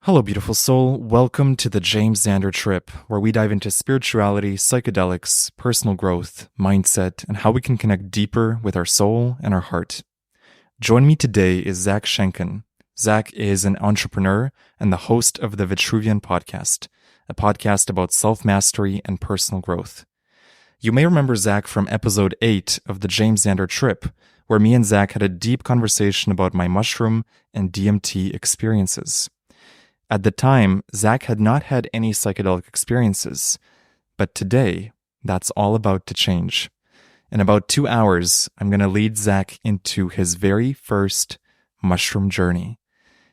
Hello, beautiful soul. Welcome to the James Xander Trip, where we dive into spirituality, psychedelics, personal growth, mindset, and how we can connect deeper with our soul and our heart. Join me today is Zach Schenken. Zach is an entrepreneur and the host of the Vitruvian podcast, a podcast about self-mastery and personal growth. You may remember Zach from episode 8 of the James Xander Trip, where me and Zach had a deep conversation about my mushroom and DMT experiences. At the time, Zach had not had any psychedelic experiences, but today, that's all about to change. In about 2 hours, I'm going to lead Zach into his very first mushroom journey.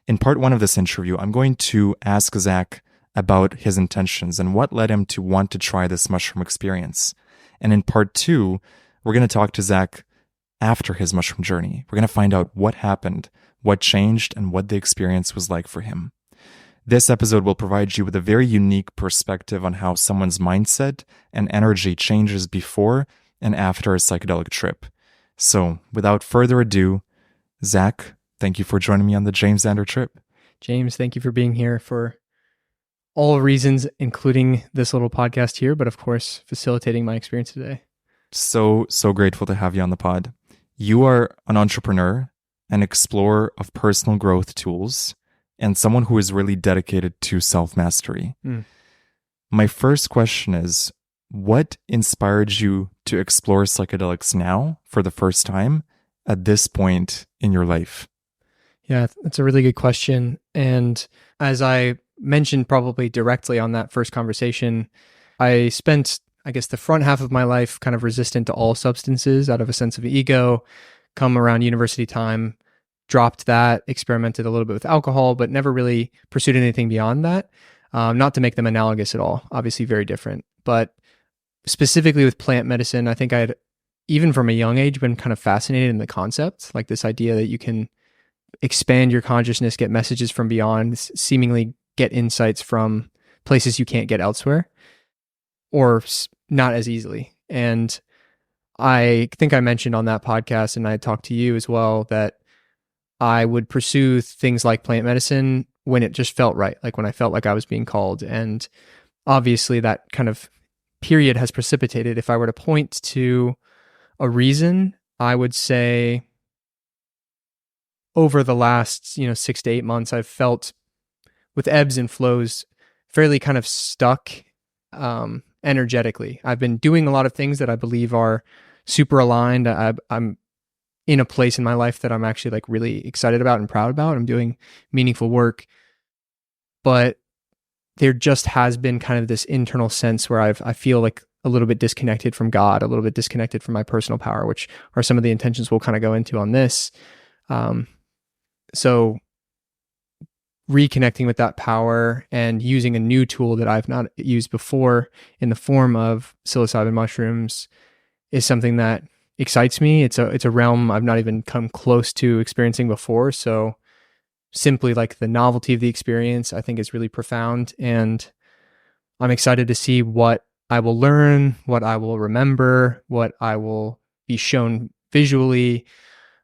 In part 1 of this interview, I'm going to ask Zach about his intentions and what led him to want to try this mushroom experience. And in part 2, we're going to talk to Zach after his mushroom journey. We're going to find out what happened, what changed, and what the experience was like for him. This episode will provide you with a very unique perspective on how someone's mindset and energy changes before and after a psychedelic trip. So, without further ado, Zach, thank you for joining me on the James Xander Trip. James, thank you for being here for all reasons, including this little podcast here, but of course, facilitating my experience today. So grateful to have you on the pod. You are an entrepreneur, an explorer of personal growth tools, and someone who is really dedicated to self-mastery. My first question is, what inspired you to explore psychedelics now for the first time at this point in your life? Yeah, that's a really good question. And as I mentioned probably directly on that first conversation, I spent, the front half of my life kind of resistant to all substances out of a sense of ego. Come around university time, dropped that, experimented a little bit with alcohol, but never really pursued anything beyond that. Not to make them analogous at all, obviously very different. But specifically with plant medicine, I think I had, even from a young age, been kind of fascinated in the concept, like this idea that you can expand your consciousness, get messages from beyond, seemingly get insights from places you can't get elsewhere, or not as easily. And I think I mentioned on that podcast, and I talked to you as well, that I would pursue things like plant medicine when it just felt right, like when I felt like I was being called. And obviously that kind of period has precipitated. If I were to point to a reason, I would say over the last, 6 to 8 months, I've felt with ebbs and flows fairly kind of stuck energetically. I've been doing a lot of things that I believe are super aligned. I'm in a place in my life that I'm actually really excited about and proud about. I'm doing meaningful work, but there just has been kind of this internal sense where I feel like a little bit disconnected from God, a little bit disconnected from my personal power, which are some of the intentions we'll kind of go into on this. So reconnecting with that power and using a new tool that I've not used before in the form of psilocybin mushrooms is something that excites me. It's a realm I've not even come close to experiencing before. So simply the novelty of the experience, I think, is really profound. And I'm excited to see what I will learn, what I will remember, what I will be shown visually.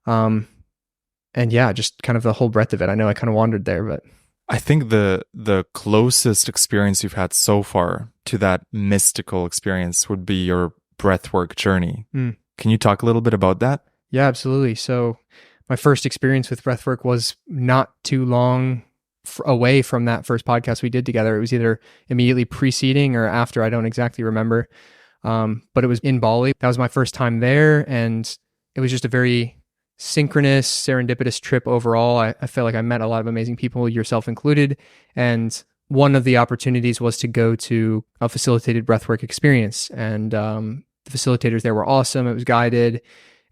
And yeah, just kind of the whole breadth of it. I know I kind of wandered there, but I think the closest experience you've had so far to that mystical experience would be your breathwork journey. Can you talk a little bit about that? Yeah, absolutely. So my first experience with breathwork was not too long away from that first podcast we did together. It was either immediately preceding or after. I don't exactly remember. But it was in Bali. That was my first time there. And it was just a very synchronous, serendipitous trip overall. I felt like I met a lot of amazing people, yourself included. And one of the opportunities was to go to a facilitated breathwork experience. And the facilitators there were awesome. It was guided. It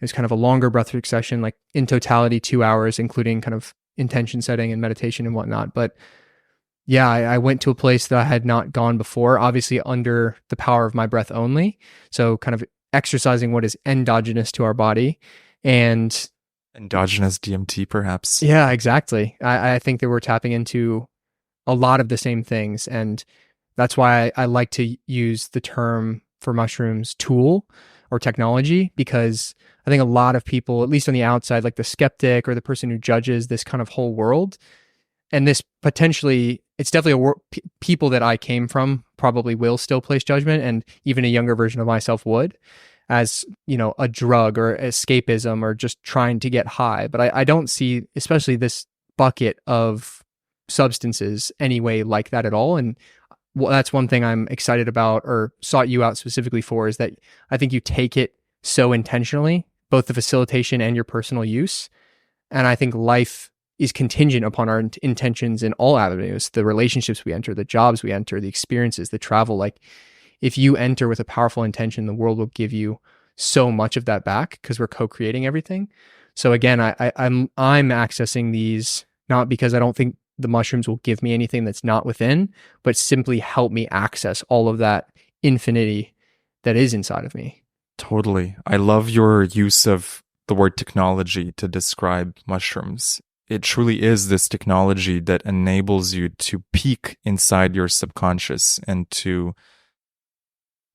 was kind of a longer breathwork session, in totality 2 hours, including kind of intention setting and meditation and whatnot. But yeah, I went to a place that I had not gone before, obviously under the power of my breath only. So kind of exercising what is endogenous to our body. And endogenous DMT, perhaps. Yeah, exactly. I think that we're tapping into a lot of the same things. And that's why I like to use the term for mushrooms tool or technology, because I think a lot of people, at least on the outside, like the skeptic or the person who judges this kind of whole world, and this potentially it's definitely people that I came from probably will still place judgment, and even a younger version of myself would, as, a drug or escapism or just trying to get high. But I don't see, especially this bucket of substances, anyway like that at all. And that's one thing I'm excited about, or sought you out specifically for, is that I think you take it so intentionally, both the facilitation and your personal use. And I think life is contingent upon our intentions in all avenues, the relationships we enter, the jobs we enter, the experiences, the travel. Like, if you enter with a powerful intention, the world will give you so much of that back, because we're co-creating everything. So again, I'm accessing these not because I don't think the mushrooms will give me anything that's not within, but simply help me access all of that infinity that is inside of me. Totally. I love your use of the word technology to describe mushrooms. It truly is this technology that enables you to peek inside your subconscious and to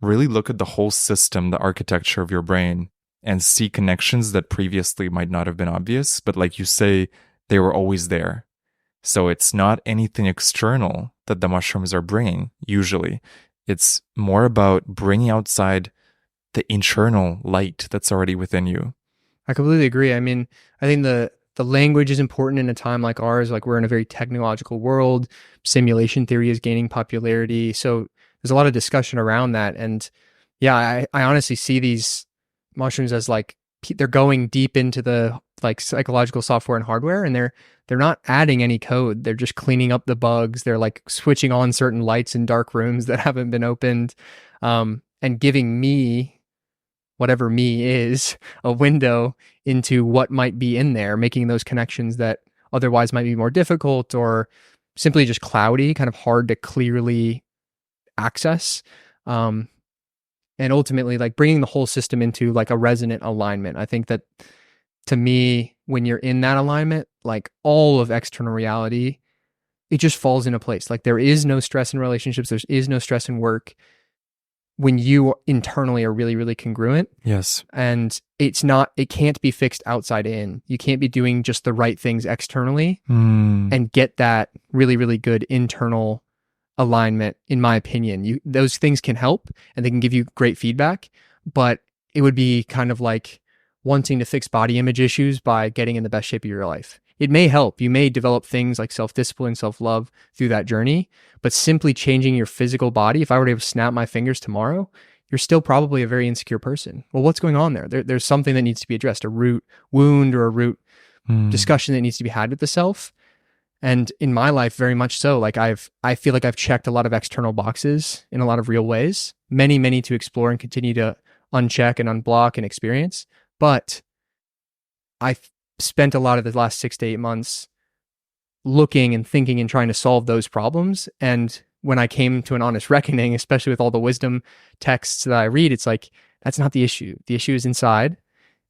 really look at the whole system, the architecture of your brain, and see connections that previously might not have been obvious, but like you say, they were always there. So it's not anything external that the mushrooms are bringing, usually. It's more about bringing outside the internal light that's already within you. I completely agree. I mean, I think the language is important in a time like ours. Like, we're in a very technological world. Simulation theory is gaining popularity. So there's a lot of discussion around that. And yeah, I honestly see these mushrooms as like, they're going deep into the like psychological software and hardware, and they're not adding any code. They're just cleaning up the bugs. They're like switching on certain lights in dark rooms that haven't been opened, and giving me, whatever me is, a window into what might be in there, making those connections that otherwise might be more difficult or simply just cloudy, kind of hard to clearly access. And ultimately, like, bringing the whole system into like a resonant alignment. I think that, to me, when you're in that alignment, like, all of external reality, it just falls into place. Like, there is no stress in relationships. There is no stress in work when you internally are really, really congruent. Yes. And it can't be fixed outside in. You can't be doing just the right things externally and get that really, really good internal alignment. In my opinion, those things can help and they can give you great feedback, but it would be kind of like wanting to fix body image issues by getting in the best shape of your life. It may help. You may develop things like self-discipline, self-love through that journey, but simply changing your physical body, if I were to snap my fingers tomorrow, you're still probably a very insecure person. Well, what's going on there? There's something that needs to be addressed, a root wound or a root discussion that needs to be had with the self. And in my life, very much so. Like, I feel like I've checked a lot of external boxes in a lot of real ways, many, many to explore and continue to uncheck and unblock and experience. But I've spent a lot of the last 6 to 8 months looking and thinking and trying to solve those problems. And when I came to an honest reckoning, especially with all the wisdom texts that I read, it's like, that's not the issue. The issue is inside,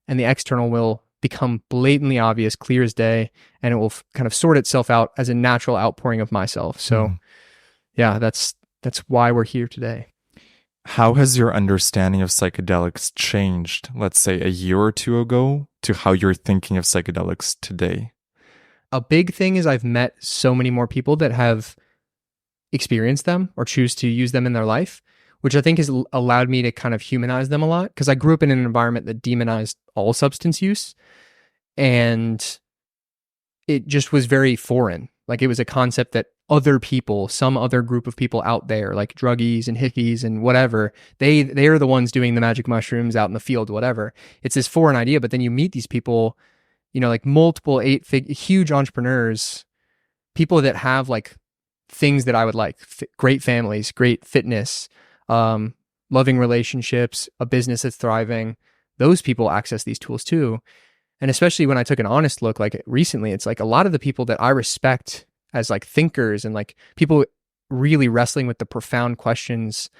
and the external will become blatantly obvious, clear as day, and it will kind of sort itself out as a natural outpouring of myself. So yeah, that's why we're here today. How has your understanding of psychedelics changed, let's say a year or two ago, to how you're thinking of psychedelics today? A big thing is I've met so many more people that have experienced them or choose to use them in their life, which I think has allowed me to kind of humanize them a lot, because I grew up in an environment that demonized all substance use, and it just was very foreign. Like, it was a concept that other people, some other group of people out there, like druggies and hippies and whatever, they are the ones doing the magic mushrooms out in the field, whatever. It's this foreign idea, but then you meet these people, like multiple huge entrepreneurs, people that have like things that I would like, great families, great fitness, loving relationships, a business that's thriving. Those people access these tools too. And especially when I took an honest look, like recently, it's like a lot of the people that I respect as like thinkers and like people really wrestling with the profound questions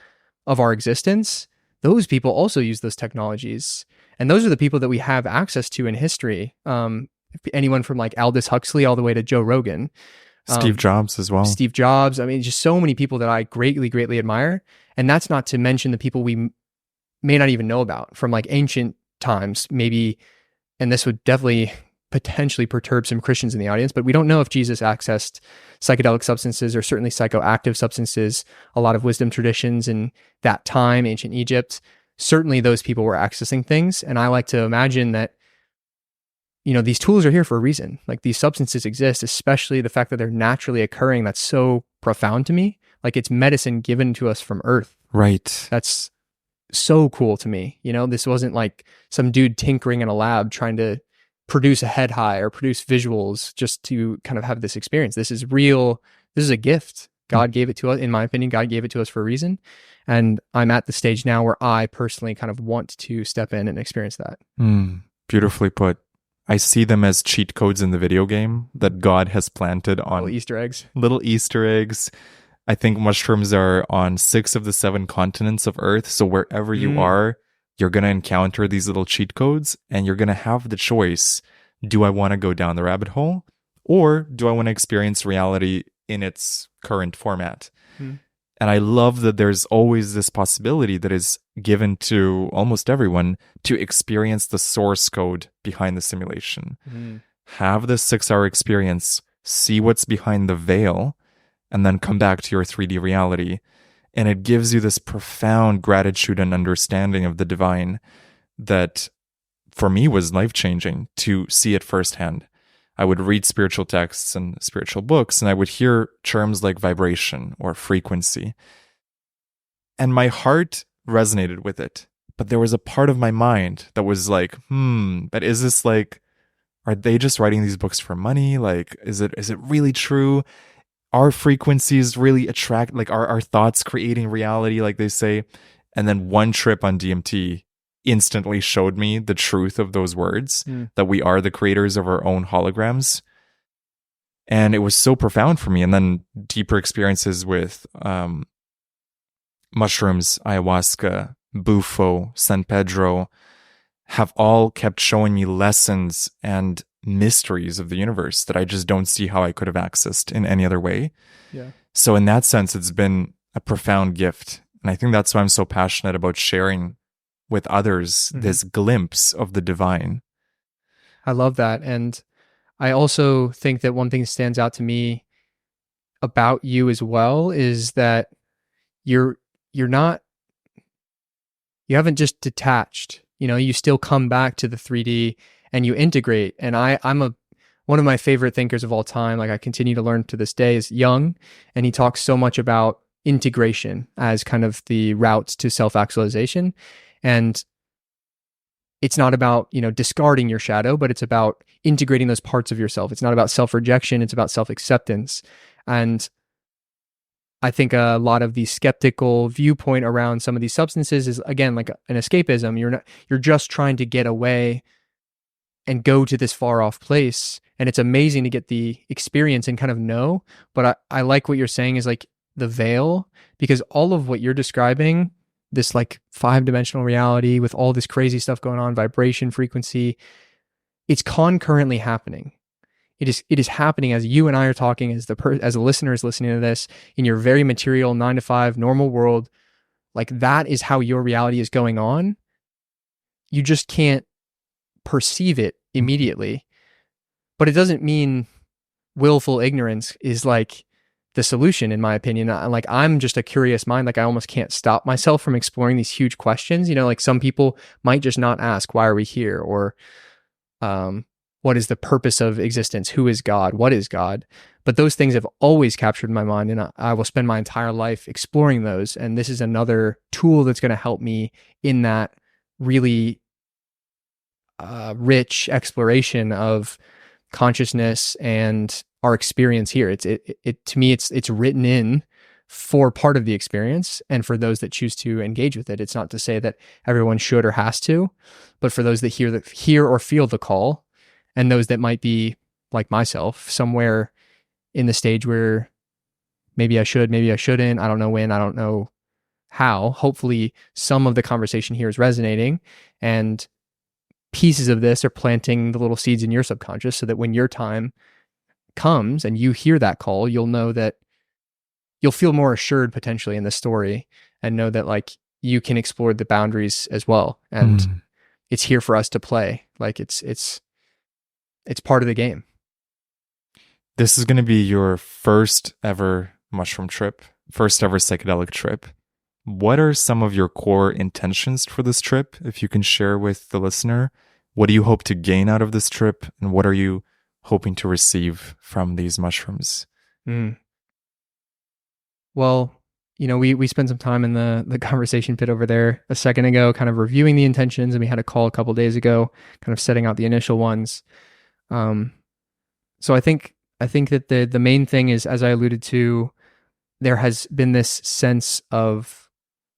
of our existence, those people also use those technologies. And those are the people that we have access to in history. Anyone from like Aldous Huxley all the way to Joe Rogan. Steve Jobs as well. Steve Jobs. I mean, just so many people that I greatly, greatly admire. And that's not to mention the people we may not even know about from like ancient times, maybe. And this would definitely potentially perturb some Christians in the audience, but we don't know if Jesus accessed psychedelic substances or certainly psychoactive substances. A lot of wisdom traditions in that time, ancient Egypt, certainly those people were accessing things. And I like to imagine that, these tools are here for a reason. Like, these substances exist, especially the fact that they're naturally occurring. That's so profound to me. Like, it's medicine given to us from Earth. Right. That's so cool to me. This wasn't like some dude tinkering in a lab trying to produce a head high or produce visuals just to kind of have this experience. This is real. This is a gift. God gave it to us. In my opinion, God gave it to us for a reason. And I'm at the stage now where I personally kind of want to step in and experience that. Beautifully put. I see them as cheat codes in the video game that God has planted on little Easter eggs. Little Easter eggs. I think mushrooms are on 6 of the 7 continents of Earth. So wherever you are, you're going to encounter these little cheat codes, and you're going to have the choice. Do I want to go down the rabbit hole, or do I want to experience reality in its current format? And I love that there's always this possibility that is given to almost everyone to experience the source code behind the simulation. Have this 6-hour experience, see what's behind the veil, and then come back to your 3D reality. And it gives you this profound gratitude and understanding of the divine that, for me, was life-changing to see it firsthand. I would read spiritual texts and spiritual books, and I would hear terms like vibration or frequency. And my heart resonated with it. But there was a part of my mind that was like, but is this like, are they just writing these books for money? Like, is it really true? Are frequencies really attract, like, are our thoughts creating reality, like they say? And then one trip on DMT instantly showed me the truth of those words, that we are the creators of our own holograms. And it was so profound for me. And then deeper experiences with mushrooms, ayahuasca, bufo, San Pedro have all kept showing me lessons and mysteries of the universe that I just don't see how I could have accessed in any other way. Yeah. So in that sense, it's been a profound gift. And I think that's why I'm so passionate about sharing with others this glimpse of the divine. I love that. And I also think that one thing that stands out to me about you as well is that you haven't just detached, you still come back to the 3D and you integrate. And I'm one of my favorite thinkers of all time. Like, I continue to learn to this day, is Jung. And he talks so much about integration as kind of the route to self-actualization. And it's not about, discarding your shadow, but it's about integrating those parts of yourself. It's not about self-rejection. It's about self-acceptance. And I think a lot of the skeptical viewpoint around some of these substances is, again, like an escapism. You're just trying to get away and go to this far off place. And it's amazing to get the experience and kind of know. But I like what you're saying is like the veil, because all of what you're describing, this like 5-dimensional reality with all this crazy stuff going on, vibration, frequency, it's concurrently happening. It is happening as you and I are talking, as the listener is listening to this, in your very material 9-to-5 normal world. Like, that is how your reality is going on. You just can't perceive it immediately. But it doesn't mean willful ignorance is like the solution, in my opinion. Like, I'm just a curious mind. Like, I almost can't stop myself from exploring these huge questions. Like, some people might just not ask, why are we here? Or what is the purpose of existence? Who is God? What is God? But those things have always captured my mind, and I will spend my entire life exploring those. And this is another tool that's going to help me in that really rich exploration of consciousness and our experience here. It to me, it's written in for part of the experience, and for those that choose to engage with it. It's not to say that everyone should or has to, but for those that hear or feel the call, and those that might be like myself, somewhere in the stage where maybe I should, maybe I shouldn't. I don't know when, I don't know how. Hopefully some of the conversation here is resonating, and pieces of this are planting the little seeds in your subconscious, so that when your time comes and you hear that call, you'll know that you'll feel more assured potentially in the story, and know that like you can explore the boundaries as well. And it's here for us to play. Like, it's it's part of the game. This is going to be your first ever mushroom trip, first ever psychedelic trip. What are some of your core intentions for this trip, if you can share with the listener? What do you hope to gain out of this trip, and what are you hoping to receive from these mushrooms? Well, we spent some time in the conversation pit over there a second ago, kind of reviewing the intentions, and we had a call a couple days ago, kind of setting out the initial ones. So I think that the main thing is, as I alluded to, there has been this sense of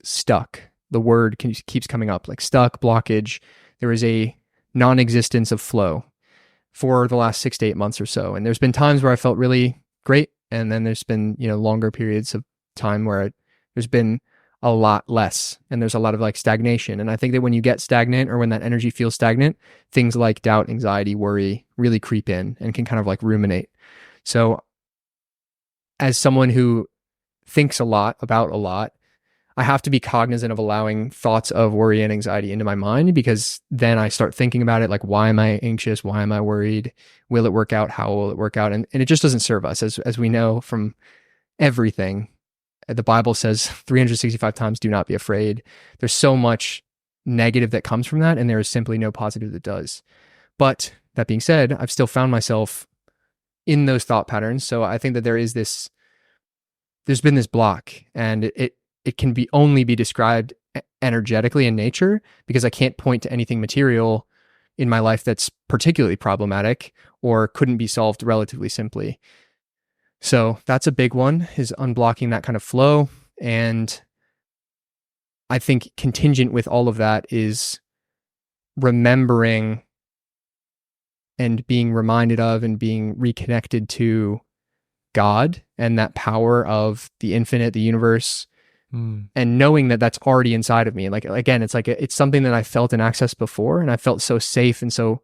stuck. The word keeps coming up, like stuck, blockage. There is a non-existence of flow for the last 6 to 8 months or so. And there's been times where I felt really great. And then there's been, longer periods of time where there's been a lot less, and there's a lot of like stagnation. And I think that when you get stagnant, or when that energy feels stagnant, things like doubt, anxiety, worry really creep in and can kind of like ruminate. So as someone who thinks a lot about a lot, I have to be cognizant of allowing thoughts of worry and anxiety into my mind, because then I start thinking about it, like, why am I anxious? Why am I worried? Will it work out? How will it work out? And it just doesn't serve us. As we know from everything, the Bible says 365 times, do not be afraid. There's so much negative that comes from that, and there is simply no positive that does. But that being said, I've still found myself in those thought patterns. So I think that there's been this block, and it can only be described energetically in nature, because I can't point to anything material in my life that's particularly problematic or couldn't be solved relatively simply. So that's a big one, is unblocking that kind of flow. And I think contingent with all of that is remembering and being reminded of and being reconnected to God and that power of the infinite, the universe, and knowing that that's already inside of me. Like, again, it's something that I felt and accessed before, and I felt so safe and so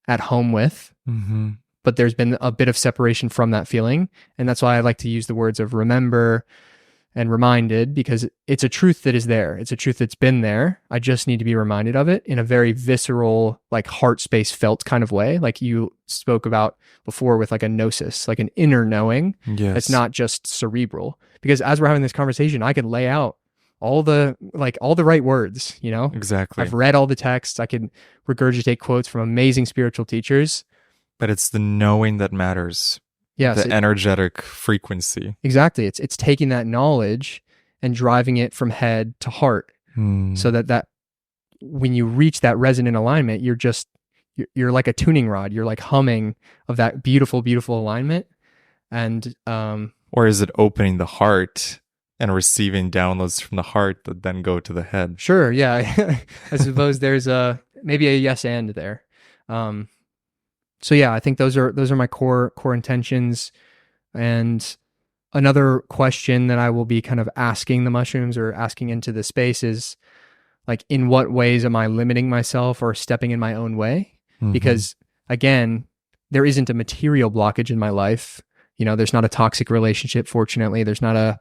at home with. Mm-hmm. But there's been a bit of separation from that feeling. And that's why I like to use the words of remember and reminded, because it's a truth that is there. It's a truth that's been there. I just need to be reminded of it in a very visceral, like heart space felt kind of way. Like you spoke about before with like a gnosis, like an inner knowing. Yes. That's not just cerebral. Because as we're having this conversation, I can lay out all the right words, Exactly. I've read all the texts. I can regurgitate quotes from amazing spiritual teachers. But it's the knowing that matters. Yes, the energetic frequency. Exactly. It's taking that knowledge and driving it from head to heart, so that when you reach that resonant alignment, you're like a tuning rod. You're like humming of that beautiful, beautiful alignment. And or is it opening the heart and receiving downloads from the heart that then go to the head? Sure. Yeah. I suppose there's maybe a yes and there. So yeah, I think those are my core intentions. And another question that I will be kind of asking the mushrooms, or asking into the space, is like, in what ways am I limiting myself or stepping in my own way? Mm-hmm. Because again, there isn't a material blockage in my life. There's not a toxic relationship. Fortunately, there's not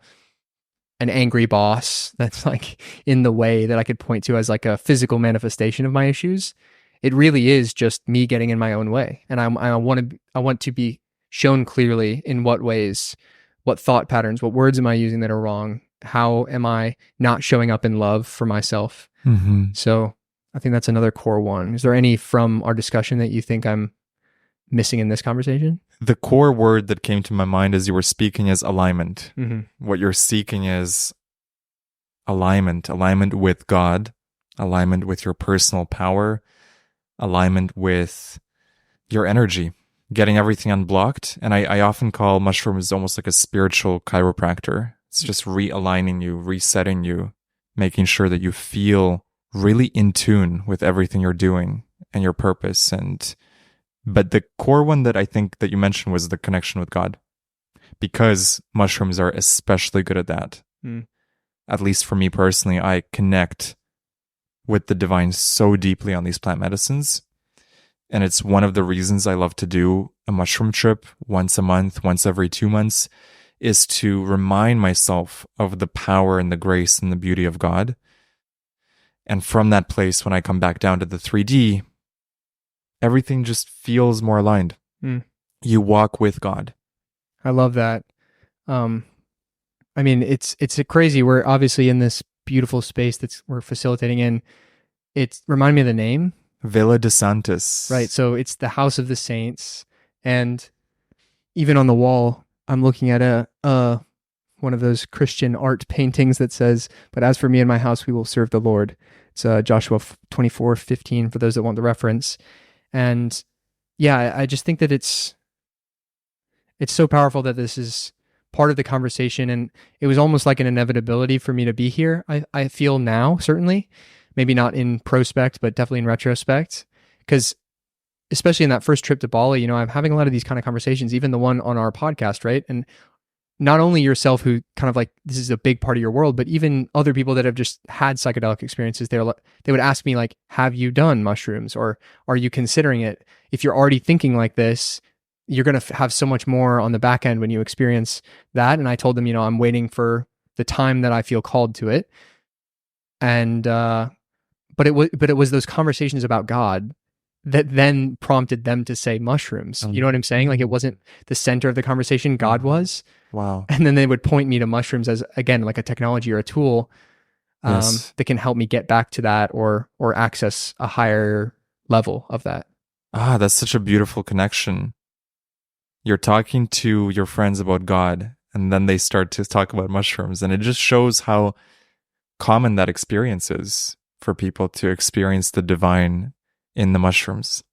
an angry boss that's like in the way that I could point to as like a physical manifestation of my issues. It really is just me getting in my own way. And I want to be shown clearly in what ways, what thought patterns, what words am I using that are wrong? How am I not showing up in love for myself? Mm-hmm. So I think that's another core one. Is there any from our discussion that you think I'm missing in this conversation? The core word that came to my mind as you were speaking is alignment. Mm-hmm. What you're seeking is alignment with God, alignment with your personal power, alignment with your energy, getting everything unblocked. And I often call mushrooms almost like a spiritual chiropractor. It's just realigning you, resetting you, making sure that you feel really in tune with everything you're doing and your purpose. But the core one that I think that you mentioned was the connection with God, because mushrooms are especially good at that. At least for me personally, I connect with the divine so deeply on these plant medicines. And it's one of the reasons I love to do a mushroom trip once a month, once every 2 months, is to remind myself of the power and the grace and the beauty of God. And from that place, when I come back down to the 3D, everything just feels more aligned. Mm. You walk with God. I love that. I mean, it's a crazy. We're obviously in this beautiful space we're facilitating in. It reminded me of the name. Villa de Santos. Right. So it's the house of the saints. And even on the wall, I'm looking at one of those Christian art paintings that says, "But as for me and my house, we will serve the Lord." It's Joshua 24:15 for those that want the reference. And yeah, I just think that it's so powerful that this is part of the conversation. And it was almost like an inevitability for me to be here. I feel now, certainly, maybe not in prospect, but definitely in retrospect, because especially in that first trip to Bali, I'm having a lot of these kind of conversations, even the one on our podcast, right? And not only yourself, who kind of like, this is a big part of your world, but even other people that have just had psychedelic experiences, they would ask me like, have you done mushrooms, or are you considering it? If you're already thinking like this, you're going to have so much more on the back end when you experience that. And I told them, I'm waiting for the time that I feel called to it. And, but it was those conversations about God that then prompted them to say mushrooms. You know what I'm saying? Like, it wasn't the center of the conversation. God was. Wow. And then they would point me to mushrooms as, again, like a technology or a tool Yes. that can help me get back to that or access a higher level of that. That's such a beautiful connection. You're talking to your friends about God, and then they start to talk about mushrooms. And it just shows how common that experience is for people to experience the divine in the mushrooms.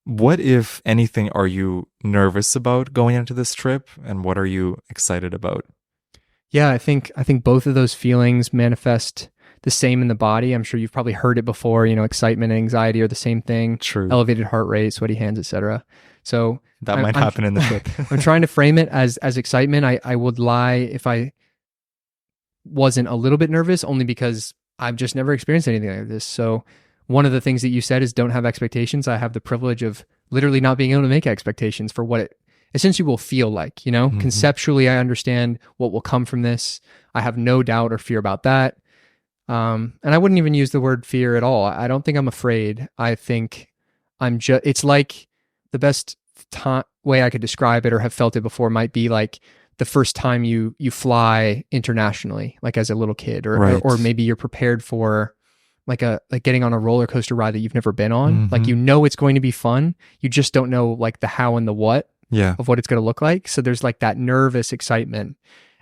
What, if anything, are you nervous about going into this trip, and what are you excited about? Yeah, I think both of those feelings manifest the same in the body. I'm sure you've probably heard it before. Excitement and anxiety are the same thing. True. Elevated heart rate, sweaty hands, etc. So that might happen in the trip. I'm trying to frame it as excitement. I would lie if I wasn't a little bit nervous, only because I've just never experienced anything like this. So one of the things that you said is don't have expectations. I have the privilege of literally not being able to make expectations for what it essentially will feel like. Mm-hmm. Conceptually, I understand what will come from this. I have no doubt or fear about that. And I wouldn't even use the word fear at all. I don't think I'm afraid. I think it's like the best way I could describe it or have felt it before might be like the first time you fly internationally, like as a little kid, or maybe you're prepared for like getting on a roller coaster ride that you've never been on. Mm-hmm. Like, it's going to be fun. You just don't know like the how and the what of what it's going to look like. So there's like that nervous excitement.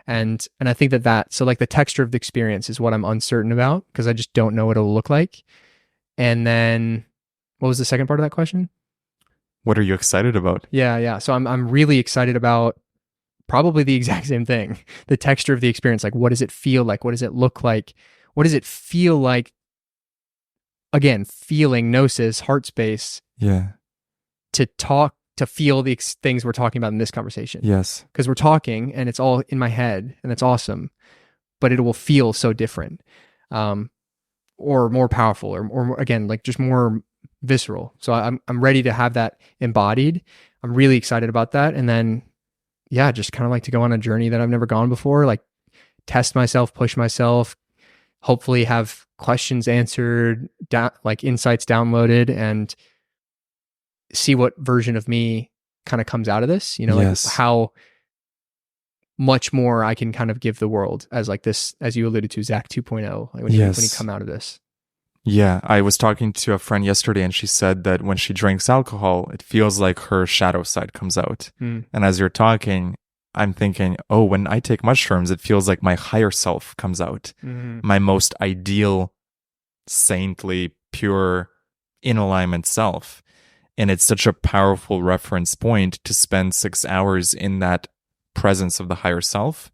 And I think so like the texture of the experience is what I'm uncertain about, because I just don't know what it'll look like. And then what was the second part of that question? What are you excited about? Yeah. So I'm really excited about probably the exact same thing. The texture of the experience. Like, what does it feel like? What does it look like? What does it feel like? Again, feeling, gnosis, heart space. Yeah. To feel the things we're talking about in this conversation. Yes. Because we're talking and it's all in my head and that's awesome, but it will feel so different, or more powerful, or again, like just more visceral. So I'm ready to have that embodied. I'm really excited about that. And then, yeah, just kind of like to go on a journey that I've never gone before, like test myself, push myself, hopefully have questions answered, like insights downloaded, and see what version of me kind of comes out of this, like how much more I can kind of give the world as like this, as you alluded to, Zach 2.0, like when you come out of this. Yeah. I was talking to a friend yesterday, and she said that when she drinks alcohol, it feels like her shadow side comes out. And as you're talking, I'm thinking, when I take mushrooms, it feels like my higher self comes out. My most ideal, saintly, pure, in alignment self. And it's such a powerful reference point to spend 6 hours in that presence of the higher self,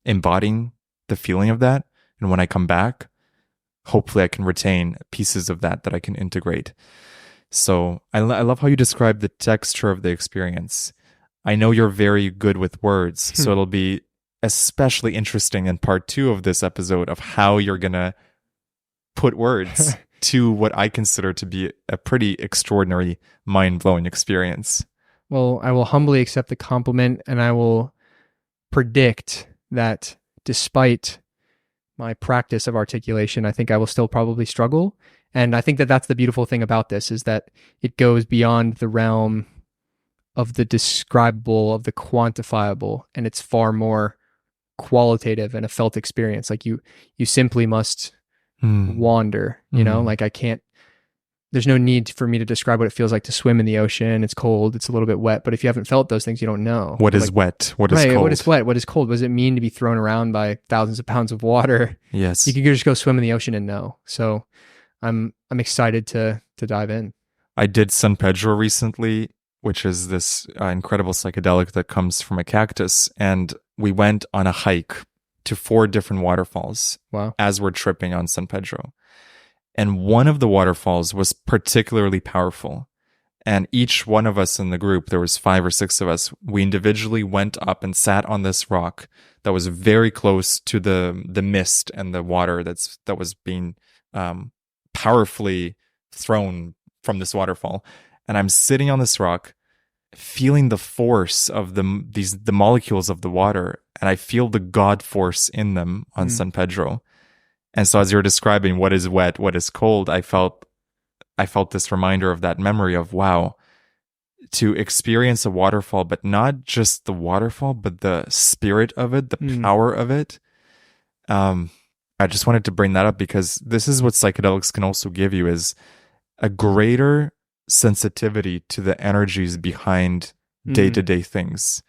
embodying the feeling of that. And when I come back, hopefully I can retain pieces of that I can integrate. So I love how you describe the texture of the experience. I know you're very good with words, so it'll be especially interesting in part 2 of this episode of how you're going to put words to what I consider to be a pretty extraordinary, mind-blowing experience. Well, I will humbly accept the compliment, and I will predict that despite my practice of articulation, I think I will still probably struggle. And I think that that's the beautiful thing about this, is that it goes beyond the realm of the describable, of the quantifiable, and it's far more qualitative and a felt experience. Like you simply must wander, you know, like there's no need for me to describe what it feels like to swim in the ocean. It's cold, it's a little bit wet, but if you haven't felt those things, you don't know. What is wet? What is cold? What is wet? What is cold? What does it mean to be thrown around by thousands of pounds of water? Yes. You could just go swim in the ocean and know. So I'm excited to dive in. I did San Pedro recently, which is this incredible psychedelic that comes from a cactus. And we went on a hike to 4 different waterfalls. Wow. As we're tripping on San Pedro. And one of the waterfalls was particularly powerful. And each one of us in the group, there was 5 or 6 of us, we individually went up and sat on this rock that was very close to the mist and the water that was being powerfully thrown from this waterfall. And I'm sitting on this rock, feeling the force of the molecules of the water, and I feel the God force in them on San Pedro. And so as you're describing what is wet, what is cold, I felt this reminder of that memory of, wow, to experience a waterfall, but not just the waterfall, but the spirit of it, the power of it. I just wanted to bring that up because this is what psychedelics can also give you, is a greater sensitivity to the energies behind day-to-day things.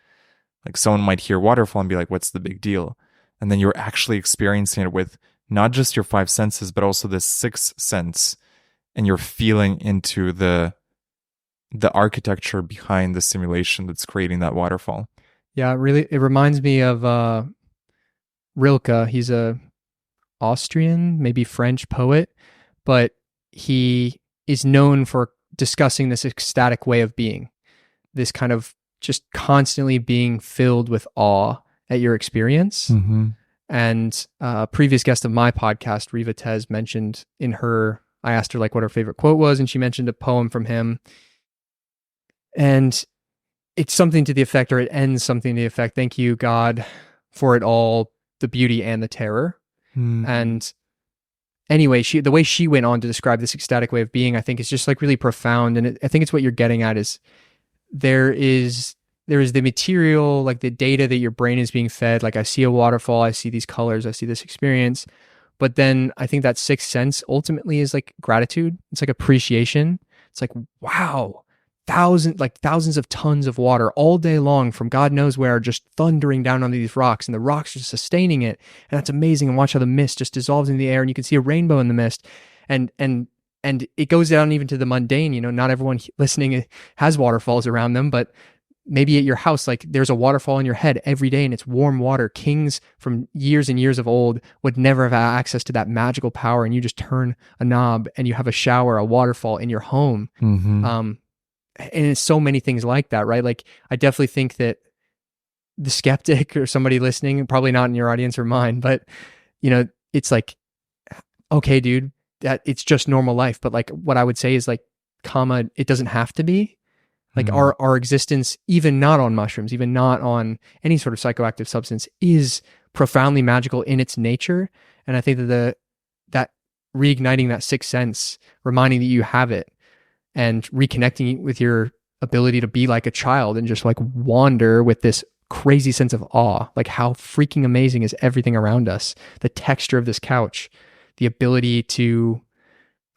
Like someone might hear waterfall and be like, what's the big deal? And then you're actually experiencing it with not just your 5 senses, but also the 6th sense. And you're feeling into the architecture behind the simulation that's creating that waterfall. Yeah, really, it reminds me of Rilke. He's a Austrian, maybe French poet, but he is known for discussing this ecstatic way of being, this kind of just constantly being filled with awe at your experience. And a previous guest of my podcast, Riva Tez, mentioned I asked her like what her favorite quote was, and she mentioned a poem from him. And it's something to the effect, or it ends something to the effect, thank you, God, for it all, the beauty and the terror. And anyway, the way she went on to describe this ecstatic way of being, I think is just like really profound. And I think it's what you're getting at, is there is the material, like the data that your brain is being fed. Like I see a waterfall, I see these colors, I see this experience. But then I think that 6th sense ultimately is like gratitude. It's like appreciation. It's like, wow, thousands of tons of water all day long from God knows where, just thundering down onto these rocks, and the rocks are just sustaining it. And that's amazing. And watch how the mist just dissolves in the air, and you can see a rainbow in the mist. And it goes down even to the mundane. You know, not everyone listening has waterfalls around them, but maybe at your house, like there's a waterfall in your head every day, and it's warm water. Kings from years and years of old would never have had access to that magical power, and you just turn a knob and you have a shower, a waterfall in your home. And it's so many things like that, right? Like I definitely think that the skeptic or somebody listening, probably not in your audience or mine, but you know, it's like, okay, dude, that it's just normal life. But like what I would say is like, it doesn't have to be. Like our existence, even not on mushrooms, even not on any sort of psychoactive substance, is profoundly magical in its nature. And I think that that reigniting that 6th sense, reminding that you have it, and reconnecting with your ability to be like a child and just like wander with this crazy sense of awe. Like how freaking amazing is everything around us? The texture of this couch, the ability to,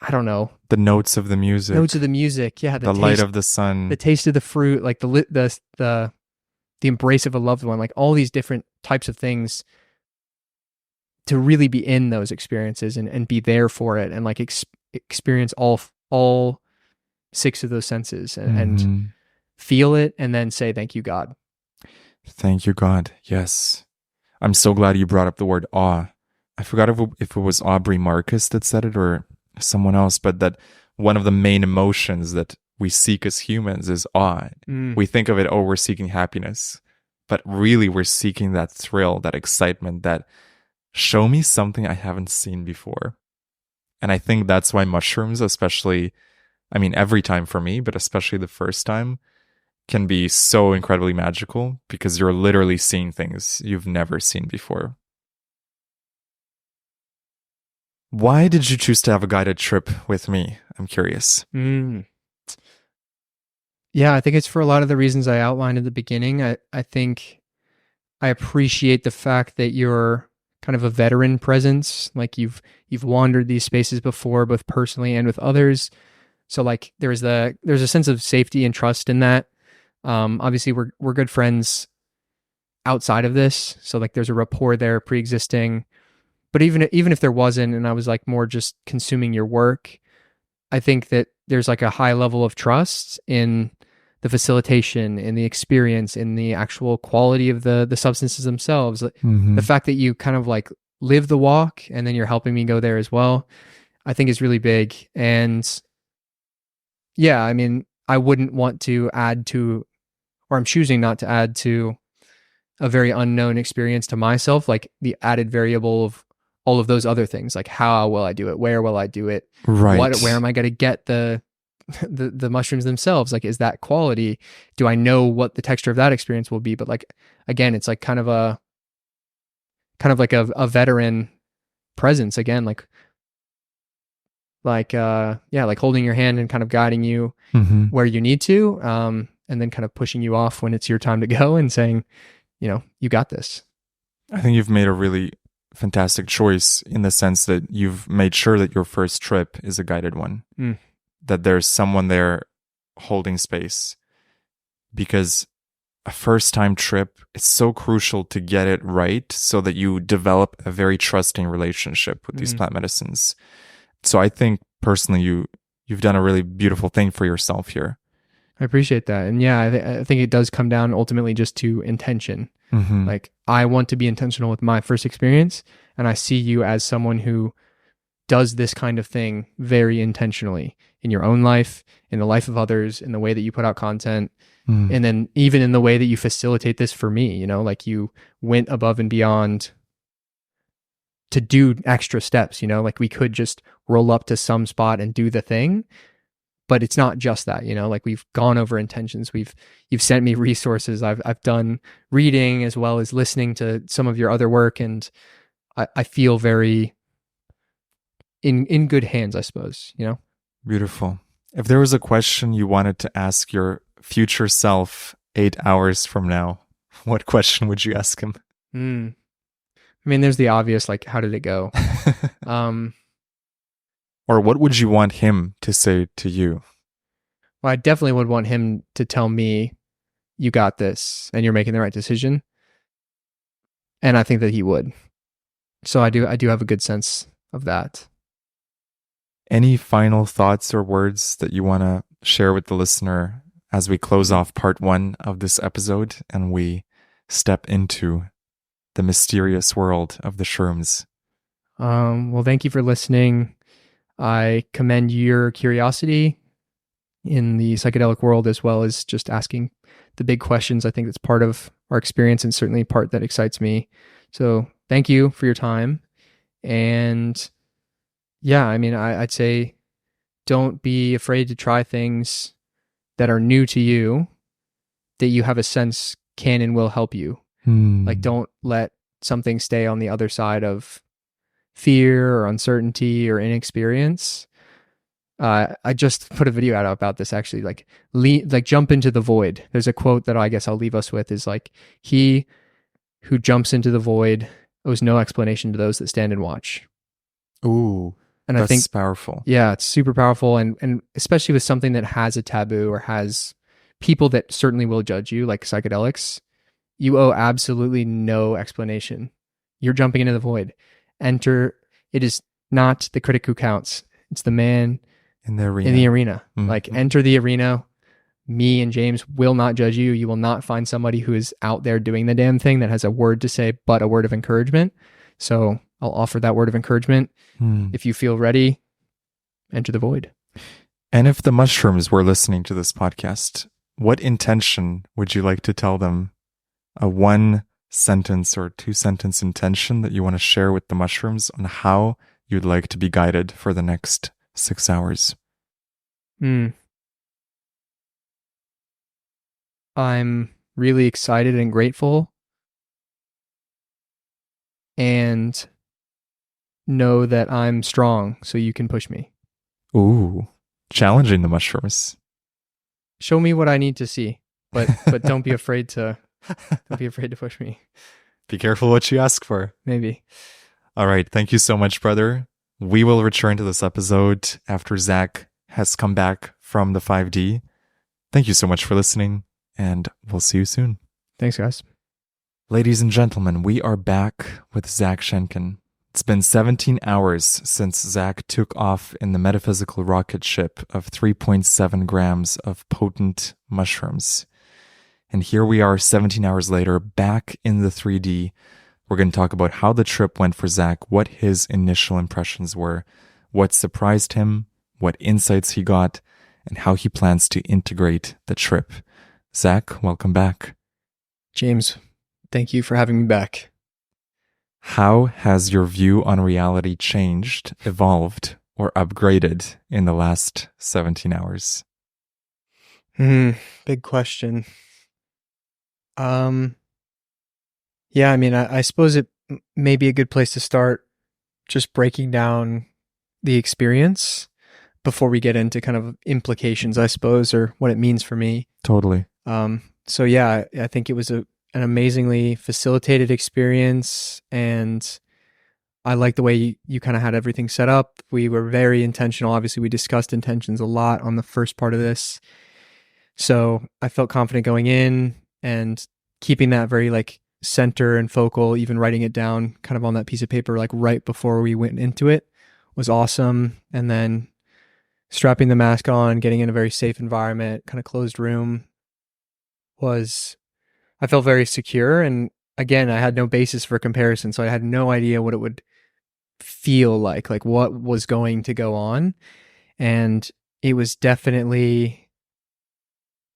I don't know. The notes of the music. Yeah. The light of the sun. The taste of the fruit, like the embrace of a loved one, like all these different types of things, to really be in those experiences and be there for it, and like experience all 6 of those senses and feel it, and then say, thank you, God. Thank you, God. Yes. I'm so glad you brought up the word awe. I forgot if it was Aubrey Marcus that said it or someone else, but that one of the main emotions that we seek as humans is awe. We think of it, oh, we're seeking happiness, but really we're seeking that thrill, that excitement, that show me something I haven't seen before. And I think that's why mushrooms, especially, I mean, every time for me, but especially the first time, can be so incredibly magical, because you're literally seeing things you've never seen before. Why did you choose to have a guided trip with me? I'm curious. Yeah, I think it's for a lot of the reasons I outlined at the beginning. I think I appreciate the fact that you're kind of a veteran presence. Like you've wandered these spaces before, both personally and with others. So like there's a sense of safety and trust in that. Obviously we're good friends outside of this. So like there's a rapport there pre-existing. But even if there wasn't, and I was like more just consuming your work, I think that there's like a high level of trust in the facilitation, in the experience, in the actual quality of the substances themselves. The fact that you kind of like live the walk and then you're helping me go there as well, I think is really big. And yeah, I mean, I wouldn't want to add to, or I'm choosing not to add to a very unknown experience to myself, like the added variable of all of those other things, like how will I do it? Where will I do it? Right. Where am I going to get the mushrooms themselves? Like, is that quality? Do I know what the texture of that experience will be? But like, again, it's like kind of like a veteran presence again, like holding your hand and kind of guiding you where you need to, and then kind of pushing you off when it's your time to go and saying, you got this. I think you've made a really fantastic choice in the sense that you've made sure that your first trip is a guided one, that there's someone there holding space, because a first-time trip, it's so crucial to get it right so that you develop a very trusting relationship with these plant medicines. So I think personally you've done a really beautiful thing for yourself here. I appreciate that. And yeah, I think it does come down ultimately just to intention. Like I want to be intentional with my first experience, and I see you as someone who does this kind of thing very intentionally in your own life, in the life of others, in the way that you put out content, and then even in the way that you facilitate this for me, like you went above and beyond to do extra steps, like we could just roll up to some spot and do the thing. But it's not just that, like we've gone over intentions. You've sent me resources. I've done reading as well as listening to some of your other work. And I feel very in good hands, I suppose, Beautiful. If there was a question you wanted to ask your future self 8 hours from now, what question would you ask him? I mean, there's the obvious, like, how did it go? Or what would you want him to say to you? Well, I definitely would want him to tell me, you got this and you're making the right decision. And I think that he would. So I do have a good sense of that. Any final thoughts or words that you want to share with the listener as we close off part 1 of this episode and we step into the mysterious world of the shrooms? Well, thank you for listening. I commend your curiosity in the psychedelic world, as well as just asking the big questions. I think that's part of our experience and certainly part that excites me. So thank you for your time. And yeah, I mean, I'd say don't be afraid to try things that are new to you, that you have a sense can and will help you. Like, don't let something stay on the other side of fear or uncertainty or inexperience. I just put a video out about this actually. Like jump into the void. There's a quote that I guess I'll leave us with is like, he who jumps into the void owes no explanation to those that stand and watch. Ooh, and I think powerful. Yeah, it's super powerful, and especially with something that has a taboo or has people that certainly will judge you, like psychedelics. You owe absolutely no explanation. You're jumping into the void. Enter. It is not the critic who counts. It's the man in the arena. Like, enter the arena. Me and James will not judge you. You will not find somebody who is out there doing the damn thing that has a word to say, but a word of encouragement. So I'll offer that word of encouragement. If you feel ready, enter the void. And if the mushrooms were listening to this podcast, what intention would you like to tell them? A 1-sentence or 2-sentence intention that you want to share with the mushrooms on how you'd like to be guided for the next 6 hours? I'm really excited and grateful. And know that I'm strong, so you can push me. Ooh, challenging the mushrooms. Show me what I need to see, but don't be afraid to push me. Be careful what you ask for. Maybe. All right. Thank you so much, brother. We will return to this episode after Zach has come back from the 5D. Thank you so much for listening, and we'll see you soon. Thanks, guys. Ladies and gentlemen, we are back with Zach Schenken. It's been 17 hours since Zach took off in the metaphysical rocket ship of 3.7 grams of potent mushrooms. And here we are 17 hours later, back in the 3D. We're going to talk about how the trip went for Zach, what his initial impressions were, what surprised him, what insights he got, and how he plans to integrate the trip. Zach, welcome back. James, thank you for having me back. How has your view on reality changed, evolved, or upgraded in the last 17 hours? Big question. Yeah, I mean, I suppose it may be a good place to start just breaking down the experience before we get into kind of implications, I suppose, or what it means for me. Totally. So yeah, I think it was an amazingly facilitated experience, and I like the way you kind of had everything set up. We were very intentional. Obviously, we discussed intentions a lot on the first part of this. So I felt confident going in and keeping that very like center and focal, even writing it down kind of on that piece of paper, like right before we went into it was awesome. And then strapping the mask on, getting in a very safe environment, kind of closed room I felt very secure. And again, I had no basis for comparison. So I had no idea what it would feel like what was going to go on. And it was definitely,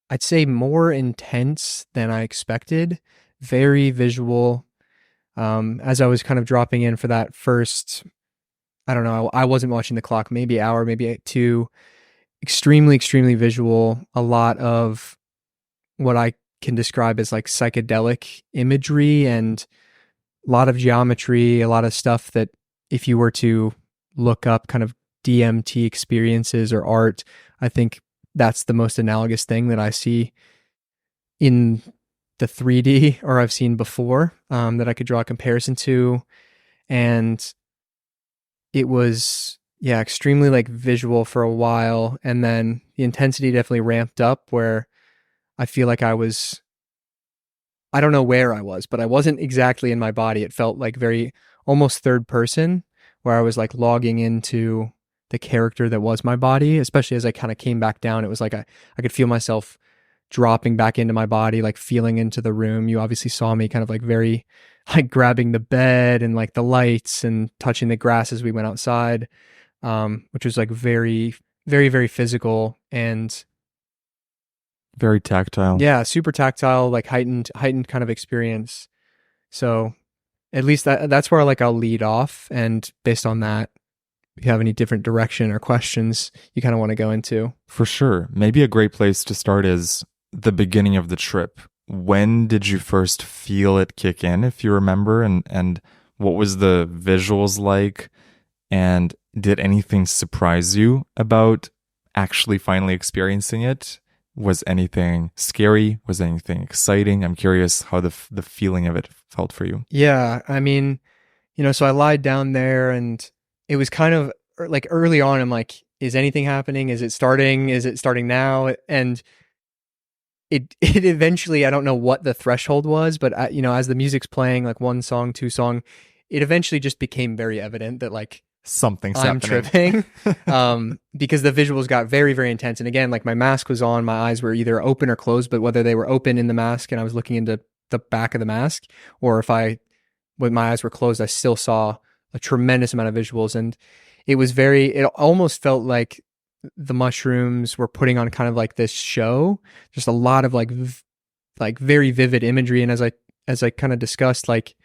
I'd say, more intense than I expected. Very visual. As I was kind of dropping in for that first, I don't know, I wasn't watching the clock, maybe hour, maybe two. Extremely, extremely visual. A lot of what I can describe as like psychedelic imagery and a lot of geometry, a lot of stuff that if you were to look up kind of DMT experiences or art, I think that's the most analogous thing that I see in the 3D or I've seen before that I could draw a comparison to. And it was, yeah, extremely like visual for a while. And then the intensity definitely ramped up where I feel like I don't know where I was, but I wasn't exactly in my body. It felt like very almost third person where I was like logging into the character that was my body, especially as I kind of came back down. It was like I could feel myself dropping back into my body, like feeling into the room. You obviously saw me kind of like very like grabbing the bed and like the lights and touching the grass as we went outside, which was like very, very, very physical and very tactile. Yeah, super tactile, like heightened kind of experience. So at least that's where like I'll lead off, and based on that, if you have any different direction or questions you kind of want to go into. For sure. Maybe a great place to start is the beginning of the trip. When did you first feel it kick in, if you remember, and what was the visuals like, and did anything surprise you about actually finally experiencing it? Was anything scary? Was anything exciting? I'm curious how the feeling of it felt for you. Yeah, I mean, so I lied down there and it was kind of like early on, I'm like, is anything happening? Is it starting? Is it starting now? And it eventually, I don't know what the threshold was, but as the music's playing, like one song, two song, it eventually just became very evident that like something's I'm happening. tripping because the visuals got very, very intense. And again, like my mask was on, my eyes were either open or closed, but whether they were open in the mask and I was looking into the back of the mask, or when my eyes were closed, I still saw a tremendous amount of visuals. And it almost felt like the mushrooms were putting on kind of like this show, just a lot of like very vivid imagery. And as I kind of discussed, like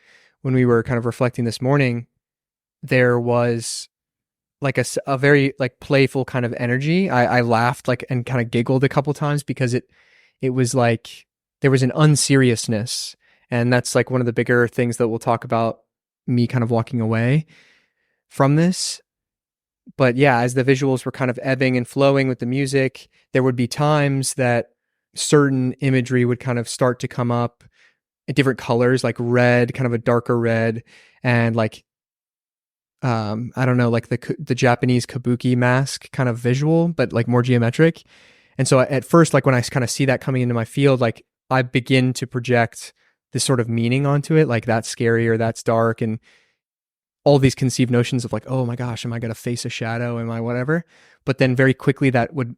when we were kind of reflecting this morning, there was like a very like playful kind of energy. I laughed like and kind of giggled a couple times because it was like there was an unseriousness, and that's like one of the bigger things that we'll talk about me kind of walking away from this. But yeah, as the visuals were kind of ebbing and flowing with the music, there would be times that certain imagery would kind of start to come up in different colors, like red, kind of a darker red, and like I don't know, like the Japanese kabuki mask kind of visual, but like more geometric. And so at first, like when I kind of see that coming into my field, like I begin to project this sort of meaning onto it, like that's scary or that's dark, and all these conceived notions of like, oh my gosh, am I going to face a shadow? Am I whatever? But then very quickly that would,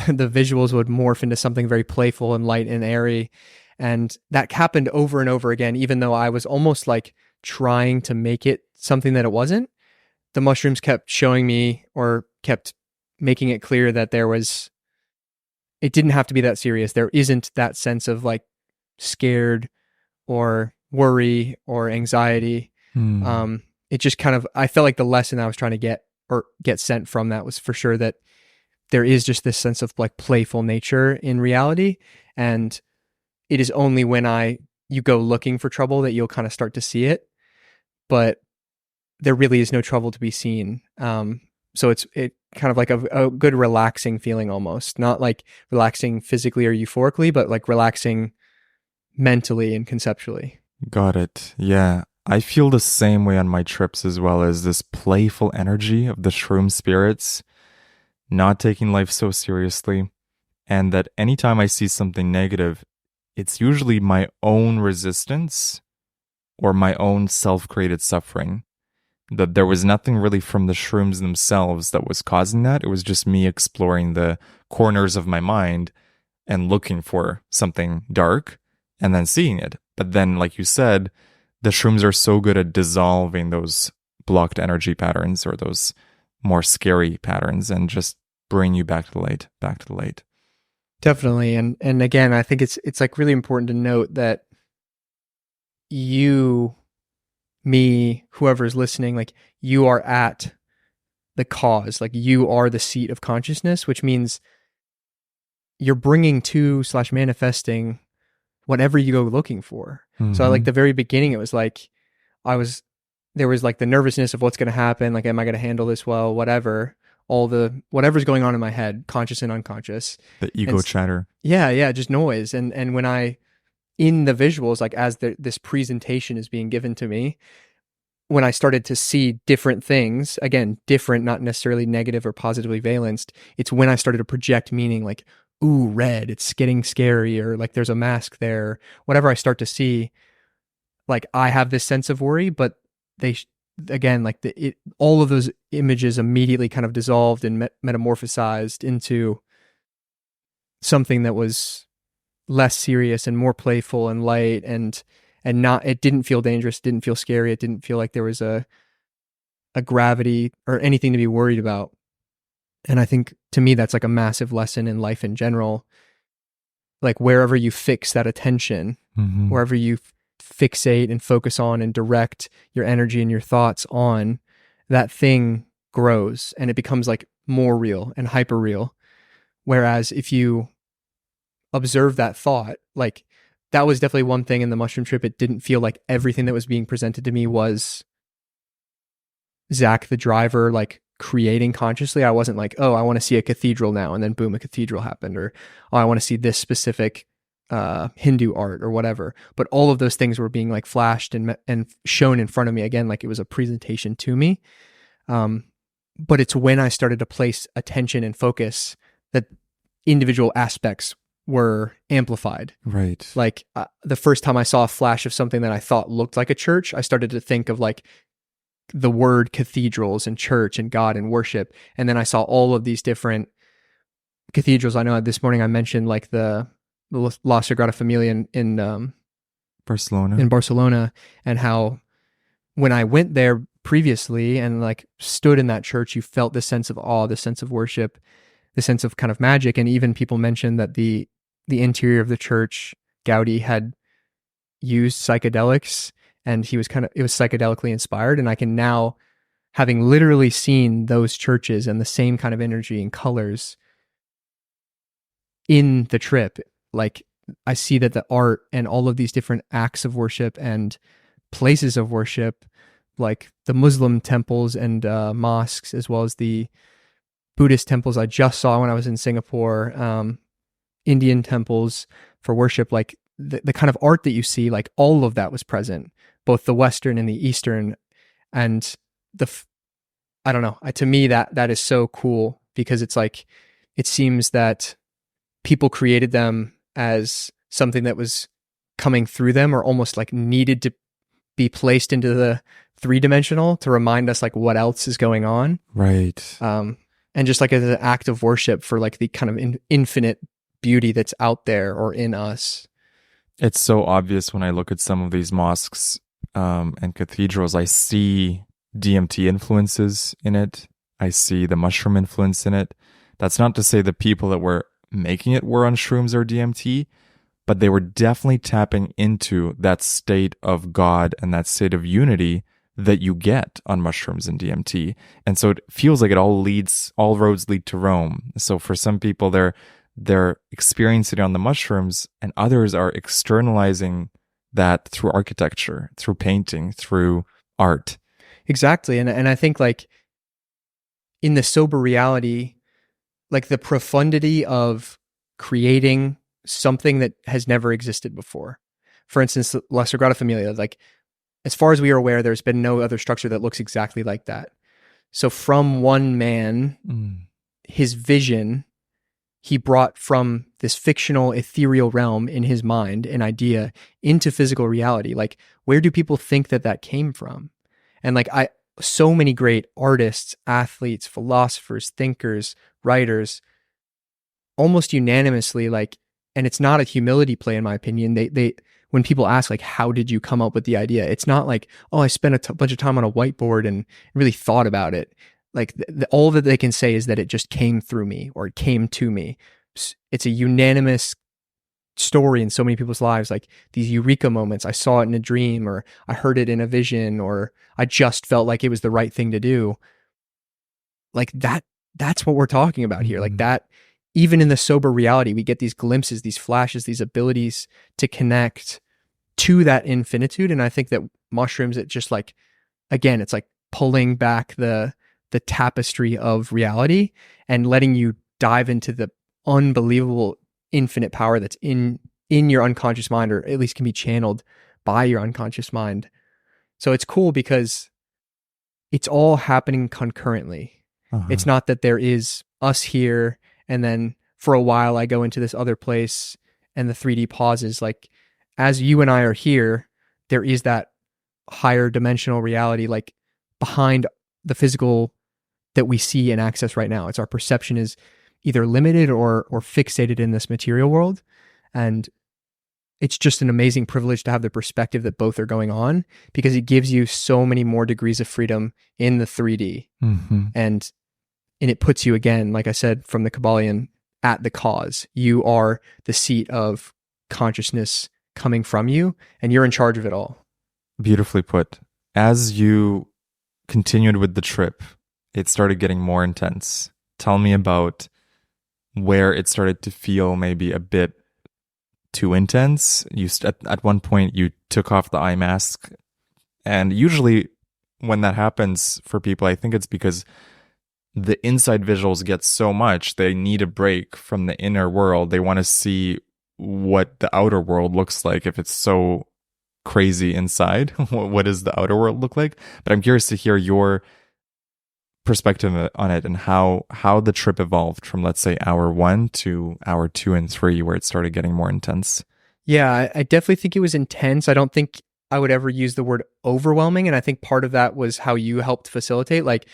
the visuals would morph into something very playful and light and airy. And that happened over and over again, even though I was almost like trying to make it something that it wasn't. The mushrooms kept showing me or kept making it clear that it didn't have to be that serious. There isn't that sense of like scared or worry or anxiety. It just kind of, I felt like the lesson I was trying to get sent from that was for sure that there is just this sense of like playful nature in reality. And it is only when you go looking for trouble that you'll kind of start to see it. But there really is no trouble to be seen. So it kind of like a good relaxing feeling almost, not like relaxing physically or euphorically, but like relaxing mentally and conceptually. Got it. Yeah. I feel the same way on my trips as well, as this playful energy of the shroom spirits, not taking life so seriously, and that anytime I see something negative, it's usually my own resistance or my own self-created suffering. That there was nothing really from the shrooms themselves that was causing that. It was just me exploring the corners of my mind and looking for something dark and then seeing it. But then, like you said, the shrooms are so good at dissolving those blocked energy patterns or those more scary patterns and just bring you back to the light, back to the light. Definitely. And again, I think it's like really important to note that you, me, whoever's listening, like you are at the cause, like you are the seat of consciousness, which means you're bringing to / manifesting whatever you go looking for. Mm-hmm. So like the very beginning, it was like, there was like the nervousness of what's going to happen. Like, am I going to handle this well? Whatever, whatever's going on in my head, conscious and unconscious. The ego chatter. Yeah. Just noise. And when in the visuals, like as this presentation is being given to me, when I started to see different things, again, different, not necessarily negative or positively valenced, it's when I started to project meaning, like, ooh, red, it's getting scary, or like there's a mask there, whatever I start to see, like I have this sense of worry, but again, like all of those images immediately kind of dissolved and metamorphosized into something that was less serious and more playful and light and not, it didn't feel dangerous, it didn't feel scary, it didn't feel like there was a gravity or anything to be worried about. And I think to me, that's like a massive lesson in life in general. Like wherever you fix that attention, mm-hmm. wherever you fixate and focus on and direct your energy and your thoughts on, that thing grows and it becomes like more real and hyper real. Whereas if you observe that thought, like that was definitely one thing in the mushroom trip. It didn't feel like everything that was being presented to me was Zach, the driver, like creating consciously. I wasn't like, oh, I want to see a cathedral now, and then boom, a cathedral happened, or oh, I want to see this specific Hindu art or whatever. But all of those things were being like flashed and shown in front of me again, like it was a presentation to me. But it's when I started to place attention and focus that individual aspects were amplified. Right. Like the first time I saw a flash of something that I thought looked like a church, I started to think of like the word cathedrals and church and God and worship. And then I saw all of these different cathedrals. I know this morning I mentioned like the La Sagrada Familia in Barcelona, and how when I went there previously and like stood in that church, you felt this sense of awe, this sense of worship, the sense of kind of magic. And even people mentioned that the interior of the church, Gaudi had used psychedelics, and it was psychedelically inspired. And I can now, having literally seen those churches and the same kind of energy and colors in the trip, like I see that the art and all of these different acts of worship and places of worship like the Muslim temples and mosques, as well as the Buddhist temples I just saw when I was in Singapore, Indian temples for worship, like the kind of art that you see, like all of that was present, both the Western and the Eastern. And I don't know, to me that is so cool, because it's like, it seems that people created them as something that was coming through them, or almost like needed to be placed into the three-dimensional to remind us like what else is going on. Right. And just like as an act of worship for like the kind of infinite beauty that's out there or in us. It's so obvious when I look at some of these mosques and cathedrals. I see DMT influences in it. I see the mushroom influence in it. That's not to say the people that were making it were on shrooms or DMT, but they were definitely tapping into that state of God and that state of unity that you get on mushrooms and DMT. And so it feels like all roads lead to Rome. So for some people, they're experiencing it on the mushrooms, and others are externalizing that through architecture, through painting, through art. Exactly. And I think like in the sober reality, like the profundity of creating something that has never existed before. For instance, La Sagrada Familia, like as far as we are aware, there's been no other structure that looks exactly like that. So from one man, his vision, he brought from this fictional ethereal realm in his mind, an idea, into physical reality. Like, where do people think that came from? And like, so many great artists, athletes, philosophers, thinkers, writers, almost unanimously, like, and it's not a humility play, in my opinion. They when people ask, like, how did you come up with the idea? It's not like, oh, I spent a bunch of time on a whiteboard and really thought about it. Like, all that they can say is that it just came through me, or it came to me. It's a unanimous story in so many people's lives, like these eureka moments. I saw it in a dream, or I heard it in a vision, or I just felt like it was the right thing to do. Like that's what we're talking about here. Like that, even in the sober reality, we get these glimpses, these flashes, these abilities to connect to that infinitude. And I think that mushrooms, it just like, again, it's like pulling back the tapestry of reality and letting you dive into the unbelievable infinite power that's in your unconscious mind, or at least can be channeled by your unconscious mind. So it's cool because it's all happening concurrently. It's not that there is us here and then for a while I go into this other place and the 3D pauses. Like, as you and I are here, there is that higher dimensional reality, like behind the physical that we see and access right now. It's our perception is either limited or fixated in this material world. And it's just an amazing privilege to have the perspective that both are going on, because it gives you so many more degrees of freedom in the 3D. And it puts you, again, like I said, from the Kabbalion, at the cause. You are the seat of consciousness coming from you, and you're in charge of it all. Beautifully put. As you continued with the trip, it started getting more intense. Tell me about where it started to feel maybe a bit too intense. At one point, you took off the eye mask. And usually when that happens for people, I think it's because the inside visuals get so much, they need a break from the inner world. They want to see what the outer world looks like if it's so crazy inside. What does the outer world look like? But I'm curious to hear your perspective on it, and how the trip evolved from, let's say, hour 1 to hour 2 and 3, where it started getting more intense. Yeah, I definitely think it was intense. I don't think I would ever use the word overwhelming. And I think part of that was how you helped facilitate. Like,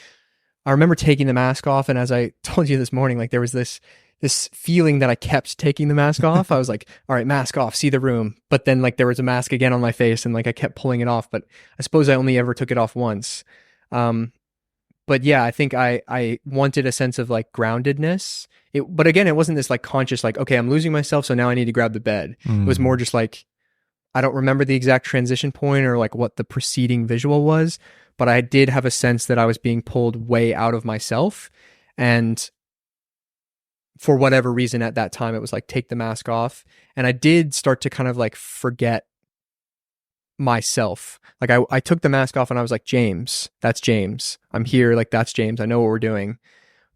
I remember taking the mask off, and as I told you this morning, like there was this feeling that I kept taking the mask off. I was like, all right, mask off, see the room. But then like there was a mask again on my face, and like I kept pulling it off. But I suppose I only ever took it off once. But yeah, I think I wanted a sense of like groundedness. But again, it wasn't this like conscious, like, okay, I'm losing myself, so now I need to grab the bed. It was more just like, I don't remember the exact transition point or like what the preceding visual was, but I did have a sense that I was being pulled way out of myself. And for whatever reason at that time, it was like, take the mask off. And I did start to kind of like forget myself. Like I took the mask off and I was like, James, that's James. I'm here. Like, that's James. I know what we're doing.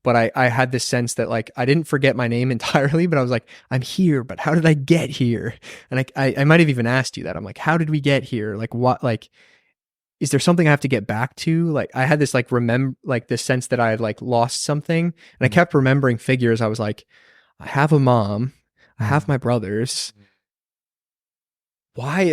But I had this sense that like, I didn't forget my name entirely, but I was like, I'm here, but how did I get here? And I might have even asked you that. I'm like, how did we get here? Like, what, like, is there something I have to get back to? Like, I had this like like this sense that I had like lost something, and I kept remembering figures. I was like, I have a mom, I have my brothers. Why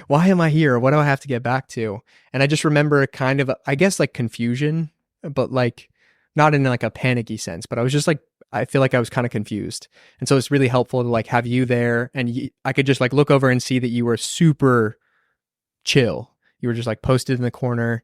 am I here? What do I have to get back to? And I just remember kind of, I guess, like confusion, but like not in like a panicky sense, but I was just like, I feel like I was kind of confused. And so it's really helpful to like have you there, and I could just like look over and see that you were super chill. You were just like posted in the corner,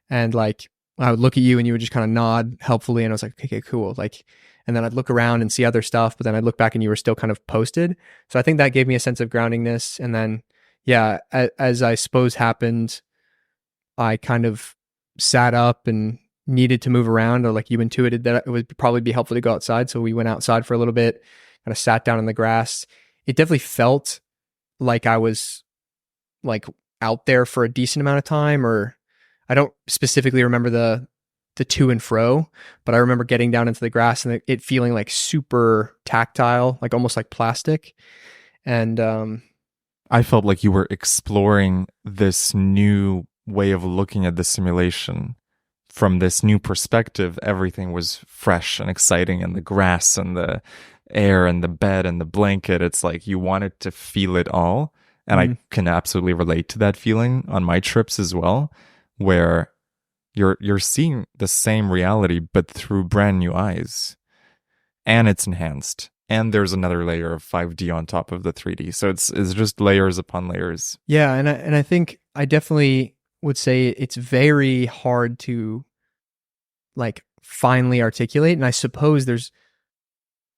and like I would look at you and you would just kind of nod helpfully, and I was like, okay, cool. Like, and then I'd look around and see other stuff, but then I'd look back and you were still kind of posted. So I think that gave me a sense of groundingness. And then, yeah, as I suppose happened, I kind of sat up and needed to move around, or like you intuited that it would probably be helpful to go outside. So we went outside for a little bit, kind of sat down in the grass. It definitely felt like I was like out there for a decent amount of time, or I don't specifically remember the to and fro, but I remember getting down into the grass and it feeling like super tactile, like almost like plastic. And I felt like you were exploring this new way of looking at the simulation. From this new perspective, everything was fresh and exciting, and the grass and the air and the bed and the blanket, it's like you wanted to feel it all. And I can absolutely relate to that feeling on my trips as well, where you're seeing the same reality but through brand new eyes, and it's enhanced, and there's another layer of 5D on top of the 3D, so it's just layers upon layers. Yeah, and I think I definitely would say it's very hard to like finally articulate, and I suppose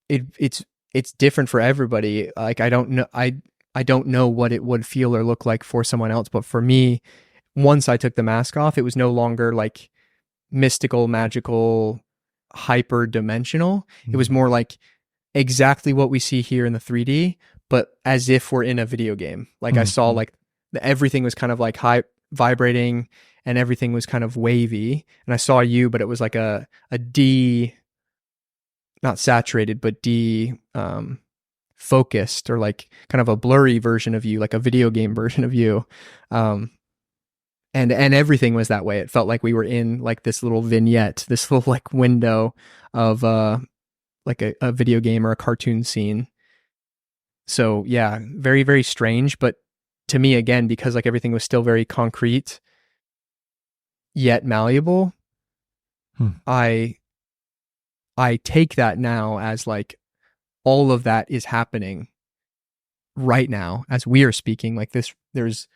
it's different for everybody. Like I don't know what it would feel or look like for someone else, but for me, once I took the mask off, it was no longer like mystical, magical, hyper dimensional. It was more like exactly what we see here in the 3D, but as if we're in a video game. Like I saw like everything was kind of like high vibrating, and everything was kind of wavy. And I saw you, but it was like a D, not saturated, but D focused, or like kind of a blurry version of you, like a video game version of you. And everything was that way. It felt like we were in like this little vignette, this little like window of like a video game or a cartoon scene. So yeah, very, very strange. But to me, again, because like everything was still very concrete yet malleable, I take that now as like all of that is happening right now as we are speaking. Like this, there's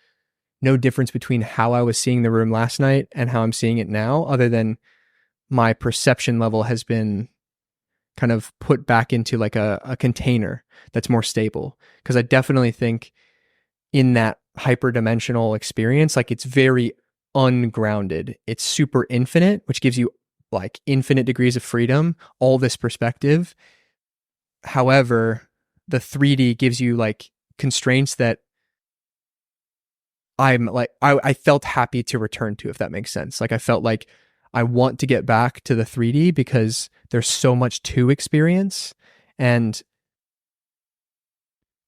no difference between how I was seeing the room last night and how I'm seeing it now, other than my perception level has been kind of put back into like a container that's more stable. Because I definitely think in that hyperdimensional experience, like it's very ungrounded. It's super infinite, which gives you like infinite degrees of freedom, all this perspective. However, the 3D gives you like constraints that I'm like, I felt happy to return to, if that makes sense. Like I felt like I want to get back to the 3D because there's so much to experience. And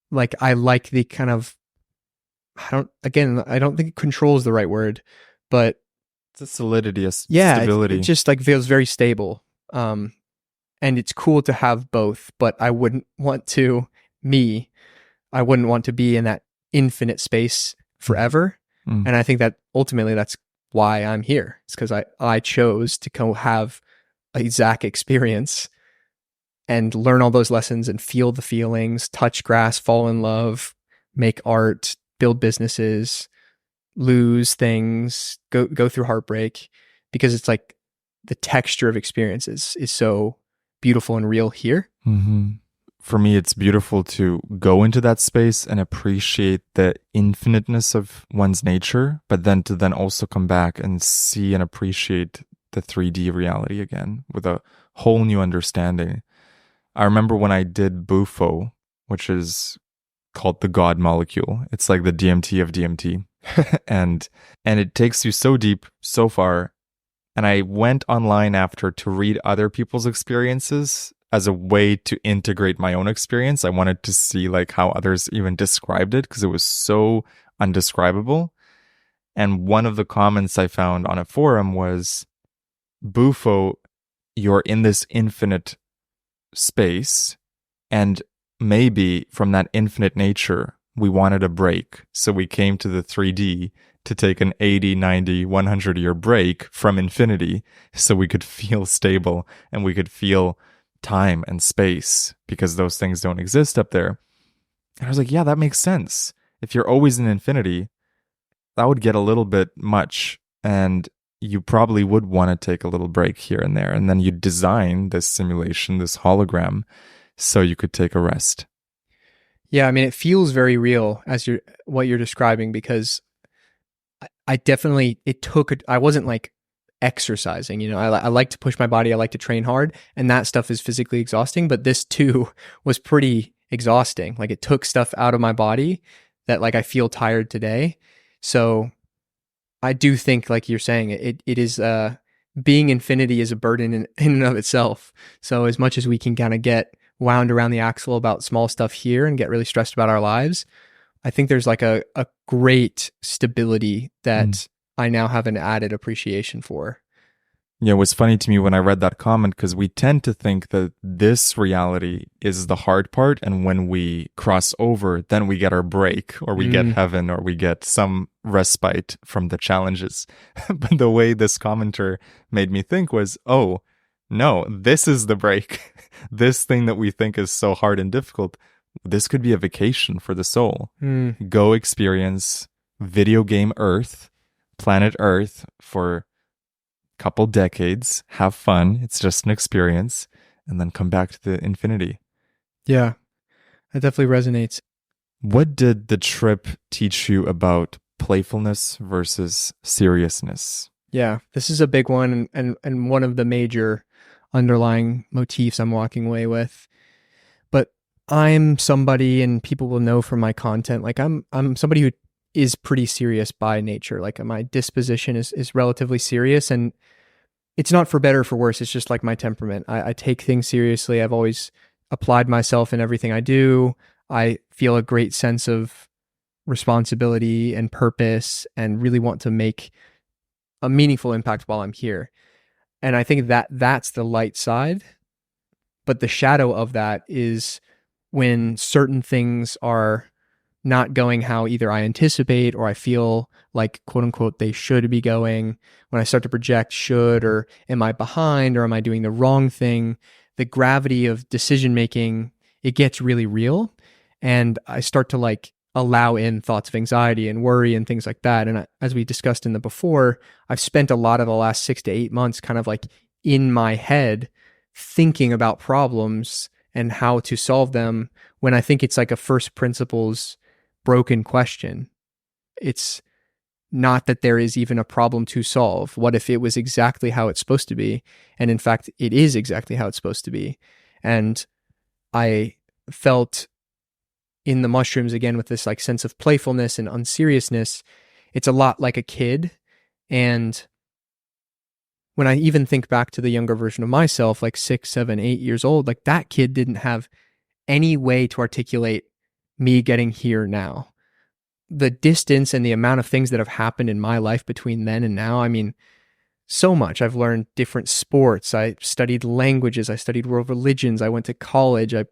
like, I like the kind of, I don't think control is the right word, but it's a solidity, a yeah, stability. it just like feels very stable. And it's cool to have both, but I wouldn't want to be in that infinite space forever. And I think that ultimately that's why I'm here. It's because I chose to go have a Zach experience and learn all those lessons and feel the feelings, touch grass, fall in love, make art, build businesses, lose things, go through heartbreak, because it's like the texture of experiences is so beautiful and real here. For me, it's beautiful to go into that space and appreciate the infiniteness of one's nature, but then to also come back and see and appreciate the 3D reality again with a whole new understanding. I remember when I did Bufo, which is called the God molecule. It's like the DMT of DMT. and it takes you so deep, so far. And I went online after to read other people's experiences as a way to integrate my own experience. I wanted to see like how others even described it because it was so undescribable. And one of the comments I found on a forum was, Bufo, you're in this infinite space, and maybe from that infinite nature, we wanted a break. So we came to the 3D to take an 80, 90, 100-year break from infinity so we could feel stable and we could feel time and space because those things don't exist up there. And I was like, yeah, that makes sense. If you're always in infinity, that would get a little bit much, and you probably would want to take a little break here and there. And then you design this simulation, this hologram, so you could take a rest. Yeah, I mean, it feels very real as what you're describing, because I definitely, I wasn't like exercising, I like to push my body. I like to train hard, and that stuff is physically exhausting, but this too was pretty exhausting. Like, it took stuff out of my body that like I feel tired today. So I do think, like you're saying, it is, being infinity is a burden in and of itself. So as much as we can kind of get wound around the axle about small stuff here and get really stressed about our lives, I think there's like a great stability that I now have an added appreciation for. Yeah, it was funny to me when I read that comment because we tend to think that this reality is the hard part, and when we cross over, then we get our break, or we get heaven, or we get some respite from the challenges. But the way this commenter made me think was, oh, no, this is the break. This thing that we think is so hard and difficult, this could be a vacation for the soul. Go experience video game Earth, planet Earth for couple decades, have fun, it's just an experience, and then come back to the infinity. Yeah, that definitely resonates. What did the trip teach you about playfulness versus seriousness? Yeah, this is a big one, and one of the major underlying motifs I'm walking away with. But I'm somebody, and people will know from my content, like I'm somebody who is pretty serious by nature. Like, my disposition is relatively serious, and it's not for better or for worse. It's just like my temperament. I take things seriously. I've always applied myself in everything I do. I feel a great sense of responsibility and purpose, and really want to make a meaningful impact while I'm here. And I think that that's the light side. But the shadow of that is when certain things are not going how either I anticipate or I feel like, quote unquote, they should be going. When I start to project should, or am I behind, or am I doing the wrong thing? The gravity of decision making, it gets really real. And I start to like allow in thoughts of anxiety and worry and things like that. And as we discussed in the before, I've spent a lot of the last 6 to 8 months kind of like in my head thinking about problems and how to solve them, when I think it's like a first principles broken question. It's not that there is even a problem to solve. What if it was exactly how it's supposed to be? And in fact, it is exactly how it's supposed to be. And I felt in the mushrooms, again, with this like sense of playfulness and unseriousness, it's a lot like a kid. And when I even think back to the younger version of myself, like 6, 7, 8 years old, like that kid didn't have any way to articulate me getting here now. The distance and the amount of things that have happened in my life between then and now, I mean, so much. I've learned different sports. I studied languages. I studied world religions. I went to college. I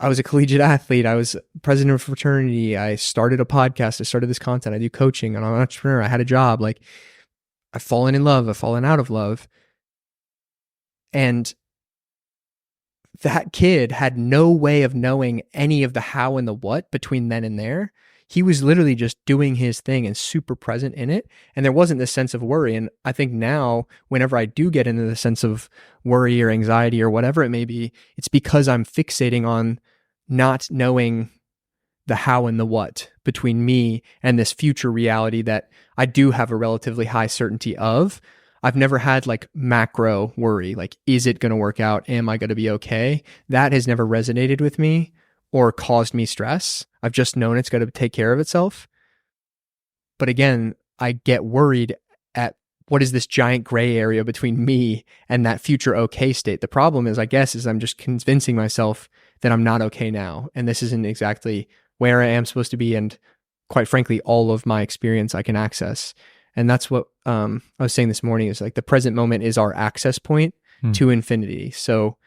was a collegiate athlete. I was president of a fraternity. I started a podcast. I started this content. I do coaching. I'm an entrepreneur. I had a job. Like, I've fallen in love. I've fallen out of love. And that kid had no way of knowing any of the how and the what between then and there. He was literally just doing his thing and super present in it. And there wasn't this sense of worry. And I think now, whenever I do get into the sense of worry or anxiety or whatever it may be, it's because I'm fixating on not knowing the how and the what between me and this future reality that I do have a relatively high certainty of. I've never had like macro worry, like, is it going to work out? Am I going to be okay? That has never resonated with me or caused me stress. I've just known it's going to take care of itself. But again, I get worried at what is this giant gray area between me and that future okay state. The problem is, I guess, is I'm just convincing myself that I'm not okay now. And this isn't exactly where I am supposed to be. And quite frankly, all of my experience I can access. And that's what I was saying this morning is like the present moment is our access point to infinity. So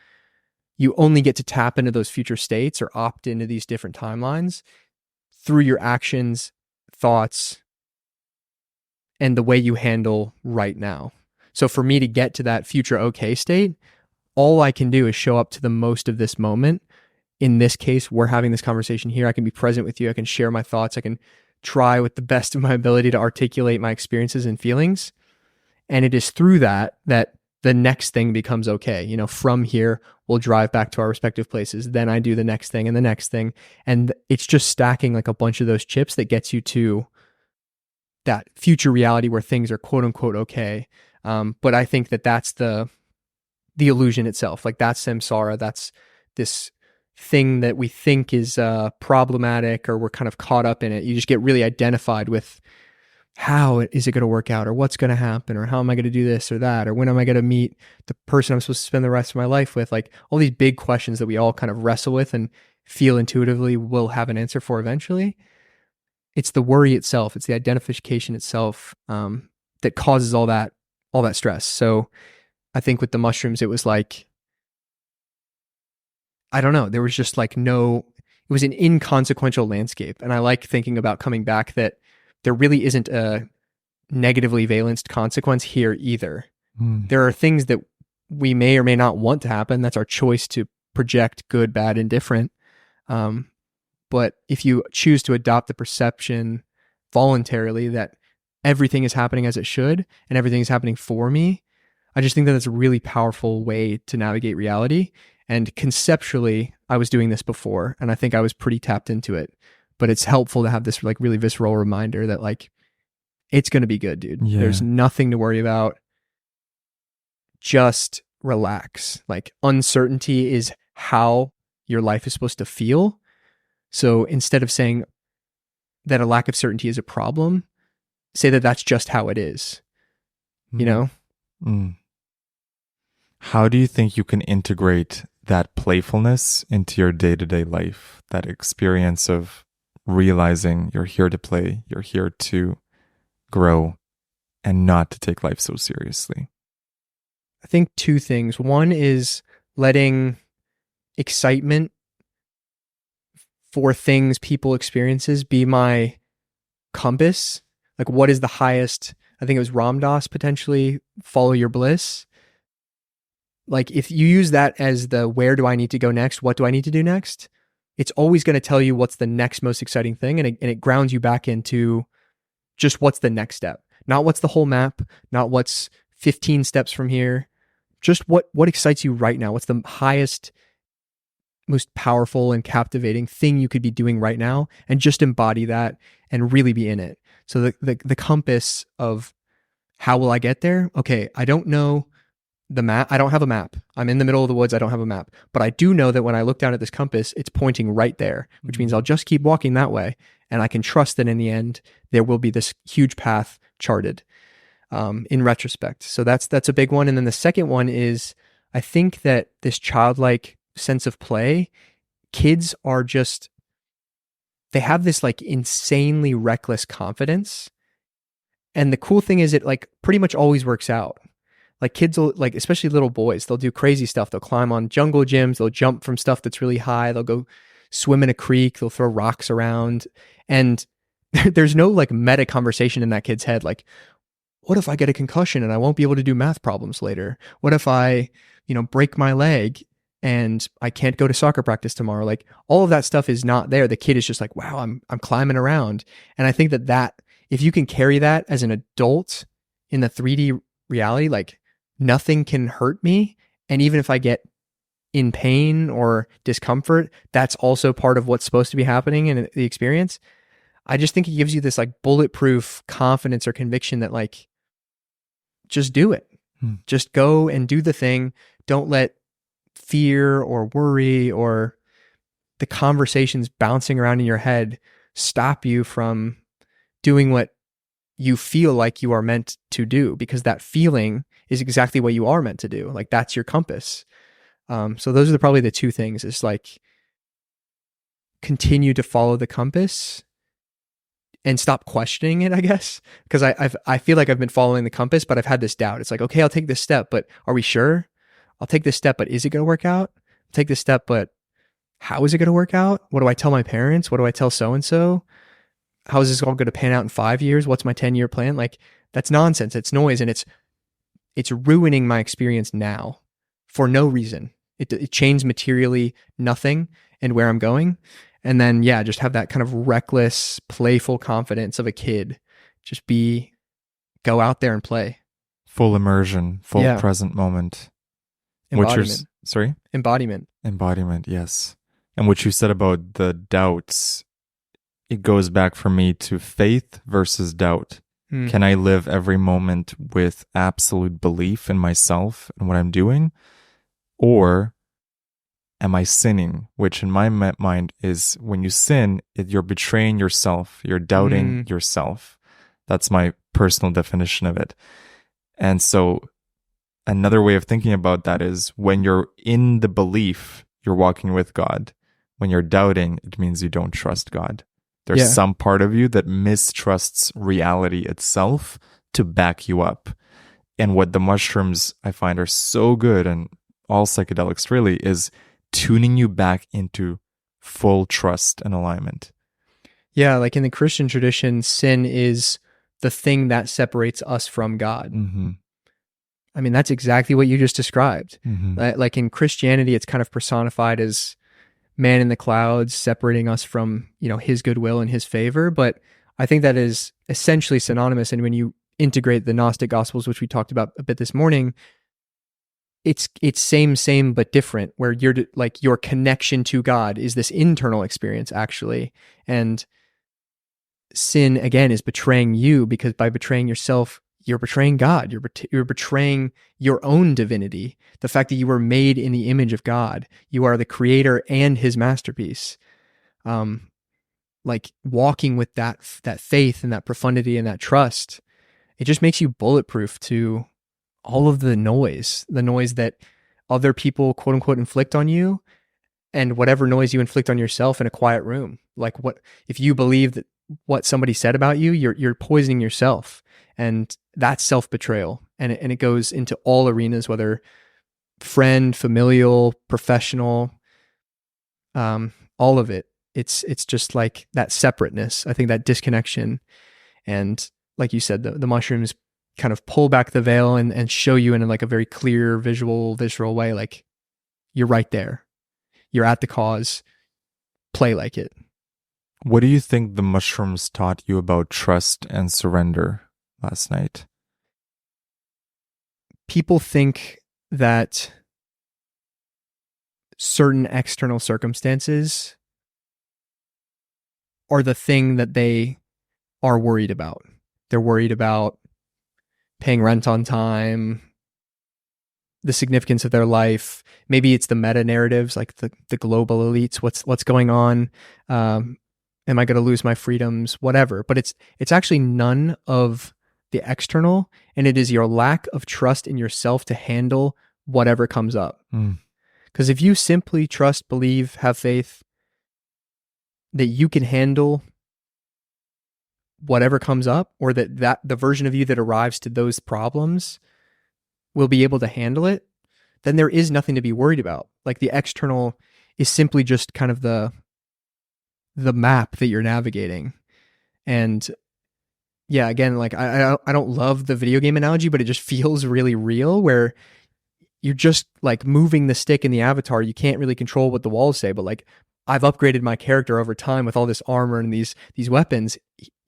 you only get to tap into those future states or opt into these different timelines through your actions, thoughts, and the way you handle right now. So for me to get to that future okay state, all I can do is show up to the most of this moment. In this case, we're having this conversation here. I can be present with you. I can share my thoughts. I can try with the best of my ability to articulate my experiences and feelings. And it is through that the next thing becomes okay. You know, from here, we'll drive back to our respective places. Then I do the next thing and the next thing. And it's just stacking like a bunch of those chips that gets you to that future reality where things are quote unquote okay. But I think that's the illusion itself. Like that's samsara. That's this thing that we think is problematic, or we're kind of caught up in it. You just get really identified with how is it going to work out, or what's going to happen, or how am I going to do this or that, or when am I going to meet the person I'm supposed to spend the rest of my life with? Like all these big questions that we all kind of wrestle with and feel intuitively we'll have an answer for eventually. It's the worry itself. It's the identification itself that causes all that stress. So I think with the mushrooms, it was like, I don't know, there was just like it was an inconsequential landscape. And I like thinking about coming back that there really isn't a negatively valenced consequence here either. There are things that we may or may not want to happen. That's our choice to project good, bad, indifferent. But if you choose to adopt the perception voluntarily that everything is happening as it should and everything is happening for me, I just think that that's a really powerful way to navigate reality. And conceptually, I was doing this before, and I think I was pretty tapped into it. But it's helpful to have this like really visceral reminder that like, it's going to be good, dude. Yeah. There's nothing to worry about. Just relax. Like uncertainty is how your life is supposed to feel. So instead of saying that a lack of certainty is a problem, say that that's just how it is, you know? How do you think you can integrate that playfulness into your day-to-day life? That experience of realizing you're here to play, you're here to grow, and not to take life so seriously? I think two things. One is letting excitement for things, people, experiences be my compass. Like what is the highest, I think it was Ram Dass potentially, follow your bliss. Like if you use that as the where do I need to go next, what do I need to do next, it's always going to tell you what's the next most exciting thing. And it grounds you back into just what's the next step, not what's the whole map, not what's 15 steps from here, just what excites you right now. What's the highest, most powerful and captivating thing you could be doing right now, and just embody that and really be in it. So the compass of how will I get there? Okay, I don't know the map. I don't have a map. I'm in the middle of the woods. I don't have a map. But I do know that when I look down at this compass, it's pointing right there, which means I'll just keep walking that way. And I can trust that in the end, there will be this huge path charted in retrospect. So that's a big one. And then the second one is, I think that this childlike sense of play, kids are just, they have this like insanely reckless confidence. And the cool thing is it like pretty much always works out. Like kids will, like especially little boys, they'll do crazy stuff. They'll climb on jungle gyms. They'll jump from stuff that's really high. They'll go swim in a creek. They'll throw rocks around. And there's no like meta conversation in that kid's head. Like, what if I get a concussion and I won't be able to do math problems later? What if I, break my leg and I can't go to soccer practice tomorrow? Like all of that stuff is not there. The kid is just like, wow, I'm climbing around. And I think that if you can carry that as an adult in the 3D reality, like nothing can hurt me. And even if I get in pain or discomfort, that's also part of what's supposed to be happening in the experience. I just think it gives you this like bulletproof confidence or conviction that like, just do it. Just go and do the thing. Don't let fear or worry or the conversations bouncing around in your head stop you from doing what you feel like you are meant to do, because that feeling is exactly what you are meant to do. Like that's your compass. So those are probably the two things, is like continue to follow the compass and stop questioning it, I guess. Because I feel like I've been following the compass, but I've had this doubt. It's like, okay, I'll take this step, but are we sure? I'll take this step, but is it going to work out? I'll take this step, but how is it going to work out? What do I tell my parents? What do I tell so-and-so? How is this all going to pan out in 5 years? What's my 10-year plan? Like, that's nonsense. It's noise, and it's ruining my experience now for no reason. It changed materially nothing and where I'm going. And then, yeah, just have that kind of reckless, playful confidence of a kid. Just go out there and play. Full immersion, full present moment. Embodiment. Sorry? Embodiment, yes. And what you said about the doubts, it goes back for me to faith versus doubt. Can I live every moment with absolute belief in myself and what I'm doing? Or am I sinning? Which in my mind is, when you sin, you're betraying yourself. You're doubting yourself. That's my personal definition of it. And so another way of thinking about that is, when you're in the belief, you're walking with God. When you're doubting, it means you don't trust God. There's some part of you that mistrusts reality itself to back you up. And what the mushrooms, I find, are so good, and all psychedelics really, is tuning you back into full trust and alignment. Yeah, like in the Christian tradition, sin is the thing that separates us from God. Mm-hmm. I mean, that's exactly what you just described. Mm-hmm. Like in Christianity, it's kind of personified as man in the clouds separating us from, his goodwill and his favor. But I think that is essentially synonymous. And when you integrate the Gnostic Gospels, which we talked about a bit this morning, it's same, but different, where your connection to God is this internal experience, actually. And sin, again, is betraying you, because by betraying yourself, you're betraying God. You're betraying your own divinity. The fact that you were made in the image of God. You are the creator and his masterpiece. Like walking with that faith and that profundity and that trust, it just makes you bulletproof to all of the noise that other people, quote unquote, inflict on you, and whatever noise you inflict on yourself in a quiet room. Like, what if you believe that what somebody said about you, you're poisoning yourself. And that's self-betrayal. And it goes into all arenas, whether friend, familial, professional, all of it. It's just like that separateness, I think, that disconnection. And like you said, the mushrooms kind of pull back the veil and show you in like a very clear, visceral way, like, you're right there. You're at the cause. Play like it. What do you think the mushrooms taught you about trust and surrender last night? People think that certain external circumstances are the thing that they are worried about. They're worried about paying rent on time, the significance of their life. Maybe it's the meta narratives, like the global elites. What's going on? Am I going to lose my freedoms? Whatever. But it's actually none of the external, and it is your lack of trust in yourself to handle whatever comes up. Because if you simply trust, believe, have faith that you can handle whatever comes up, or that the version of you that arrives to those problems will be able to handle it, then there is nothing to be worried about. Like, the external is simply just kind of the map that you're navigating. And yeah, again, like I don't love the video game analogy, but it just feels really real, where you're just like moving the stick in the avatar. You can't really control what the walls say, but like, I've upgraded my character over time with all this armor and these weapons.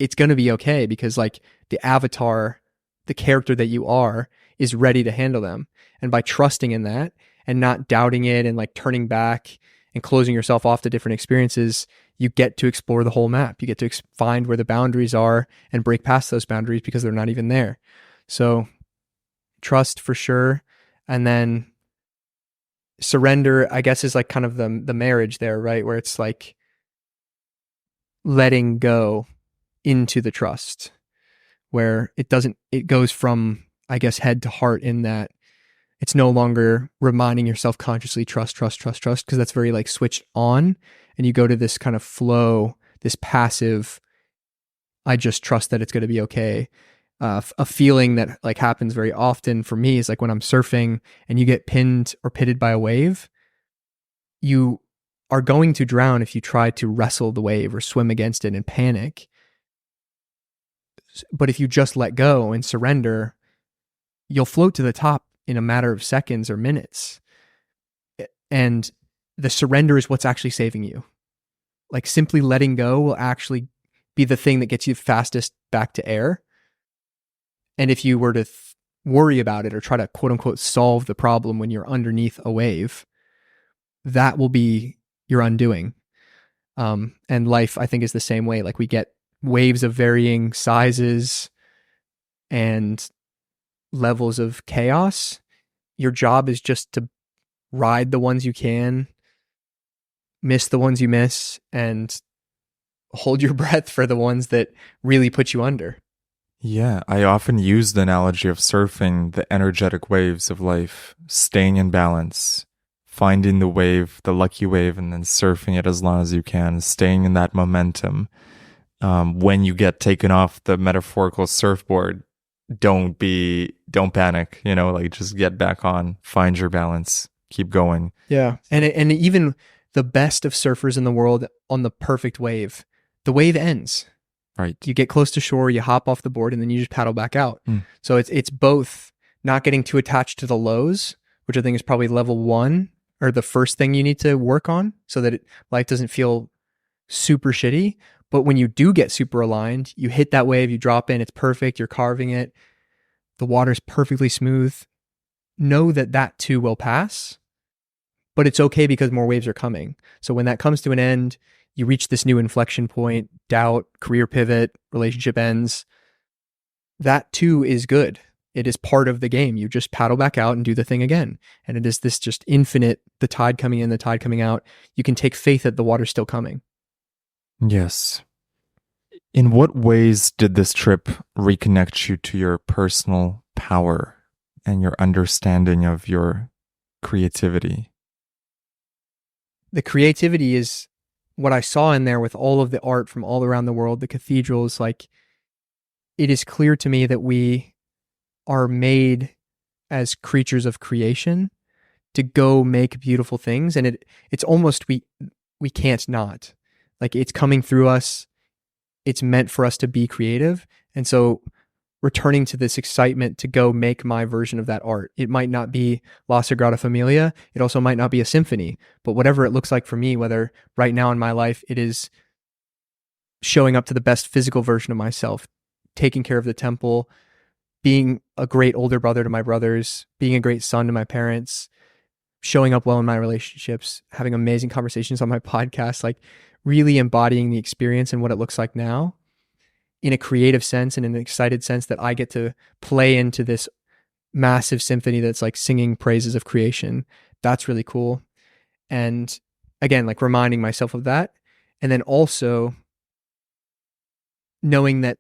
It's going to be okay, because like the avatar, the character that you are, is ready to handle them. And by trusting in that and not doubting it and like turning back and closing yourself off to different experiences, you get to explore the whole map. You get to find where the boundaries are and break past those boundaries because they're not even there. So trust for sure. And then surrender, I guess, is like kind of the marriage there, right? Where it's like letting go into the trust, where it goes from, I guess, head to heart, in that it's no longer reminding yourself consciously, trust, because that's very like switched on. And you go to this kind of flow, this passive, I just trust that it's going to be okay. A feeling that like happens very often for me is like when I'm surfing and you get pinned or pitted by a wave, you are going to drown if you try to wrestle the wave or swim against it and panic. But if you just let go and surrender, you'll float to the top in a matter of seconds or minutes. And the surrender is what's actually saving you. Like simply letting go will actually be the thing that gets you fastest back to air. And if you were to worry about it or try to quote unquote solve the problem when you're underneath a wave, that will be your undoing. And life, I think, is the same way. Like we get waves of varying sizes and levels of chaos. Your job is just to ride the ones you can, miss the ones you miss, and hold your breath for the ones that really put you under. Yeah, I often use the analogy of surfing the energetic waves of life, staying in balance, finding the wave, the lucky wave, and then surfing it as long as you can, staying in that momentum. When you get taken off the metaphorical surfboard, don't panic, like just get back on, find your balance, keep going. Yeah. And even the best of surfers in the world on the perfect wave, the wave ends. Right. You get close to shore, you hop off the board, and then you just paddle back out. So it's both not getting too attached to the lows, which I think is probably level 1 or the first thing you need to work on so that life doesn't feel super shitty. But when you do get super aligned, you hit that wave, you drop in, it's perfect, you're carving it, the water's perfectly smooth. Know that too will pass, but it's okay because more waves are coming. So when that comes to an end, you reach this new inflection point, doubt, career pivot, relationship ends. That too is good. It is part of the game. You just paddle back out and do the thing again. And it is this just infinite, the tide coming in, the tide coming out. You can take faith that the water's still coming. Yes. In what ways did this trip reconnect you to your personal power and your understanding of your creativity? The creativity is what I saw in there with all of the art from all around the world, the cathedrals. Like, it is clear to me that we are made as creatures of creation to go make beautiful things. And it's almost, we can't not. Like, it's coming through us. It's meant for us to be creative. And so returning to this excitement to go make my version of that art. It might not be La Sagrada Familia. It also might not be a symphony, but whatever it looks like for me, whether right now in my life, it is showing up to the best physical version of myself, taking care of the temple, being a great older brother to my brothers, being a great son to my parents, showing up well in my relationships, having amazing conversations on my podcast, like really embodying the experience and what it looks like now in a creative sense and in an excited sense that I get to play into this massive symphony that's like singing praises of creation. That's really cool. And again, like reminding myself of that. And then also knowing that,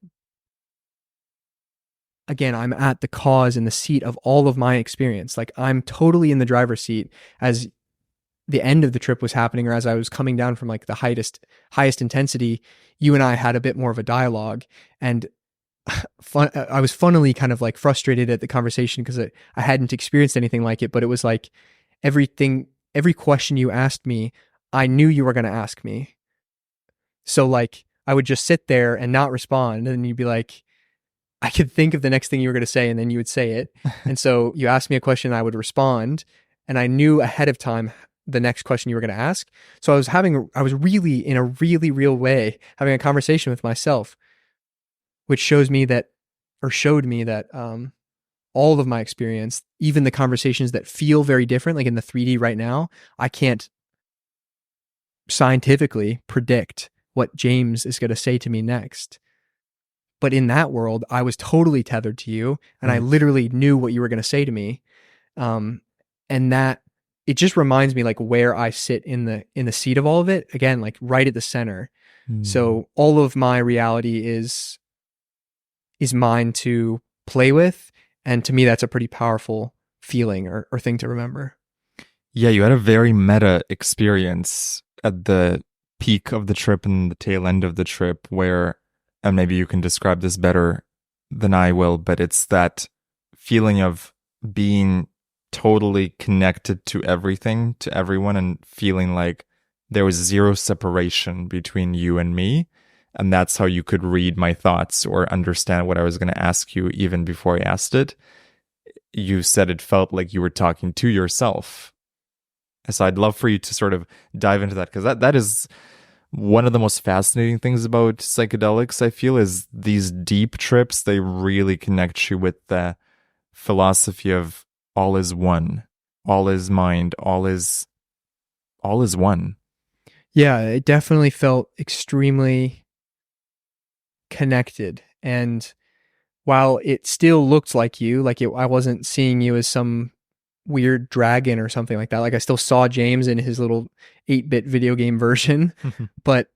again, I'm at the cause and the seat of all of my experience. Like I'm totally in the driver's seat as the end of the trip was happening, or as I was coming down from like the highest intensity. You and I had a bit more of a dialogue, and I was funnily kind of like frustrated at the conversation because I hadn't experienced anything like it, but it was like every question you asked me, I knew you were going to ask me. So like I would just sit there and not respond. And then you'd be like, I could think of the next thing you were going to say, and then you would say it. And so you asked me a question, I would respond, and I knew ahead of time the next question you were going to ask. So I was really, in a really real way, having a conversation with myself, which showed me that all of my experience, even the conversations that feel very different, like in the 3D right now, I can't scientifically predict what James is going to say to me next. But in that world, I was totally tethered to you, and I literally knew what you were going to say to me. And that, it just reminds me like where I sit in the seat of all of it. Again, like right at the center. So all of my reality is is mine to play with. And to me, that's a pretty powerful feeling or thing to remember. Yeah, you had a very meta experience at the peak of the trip and the tail end of the trip where, and maybe you can describe this better than I will, but it's that feeling of being totally connected to everything, to everyone, and feeling like there was zero separation between you and me. And that's how you could read my thoughts or understand what I was going to ask you even before I asked it. You said it felt like you were talking to yourself. So I'd love for you to sort of dive into that, because that is one of the most fascinating things about psychedelics, I feel, is these deep trips. They really connect you with the philosophy of all is one, all is mind, all is one. Yeah, it definitely felt extremely connected. And while it still looked like you, I wasn't seeing you as some weird dragon or something like that. Like I still saw James in his little 8-bit video game version, but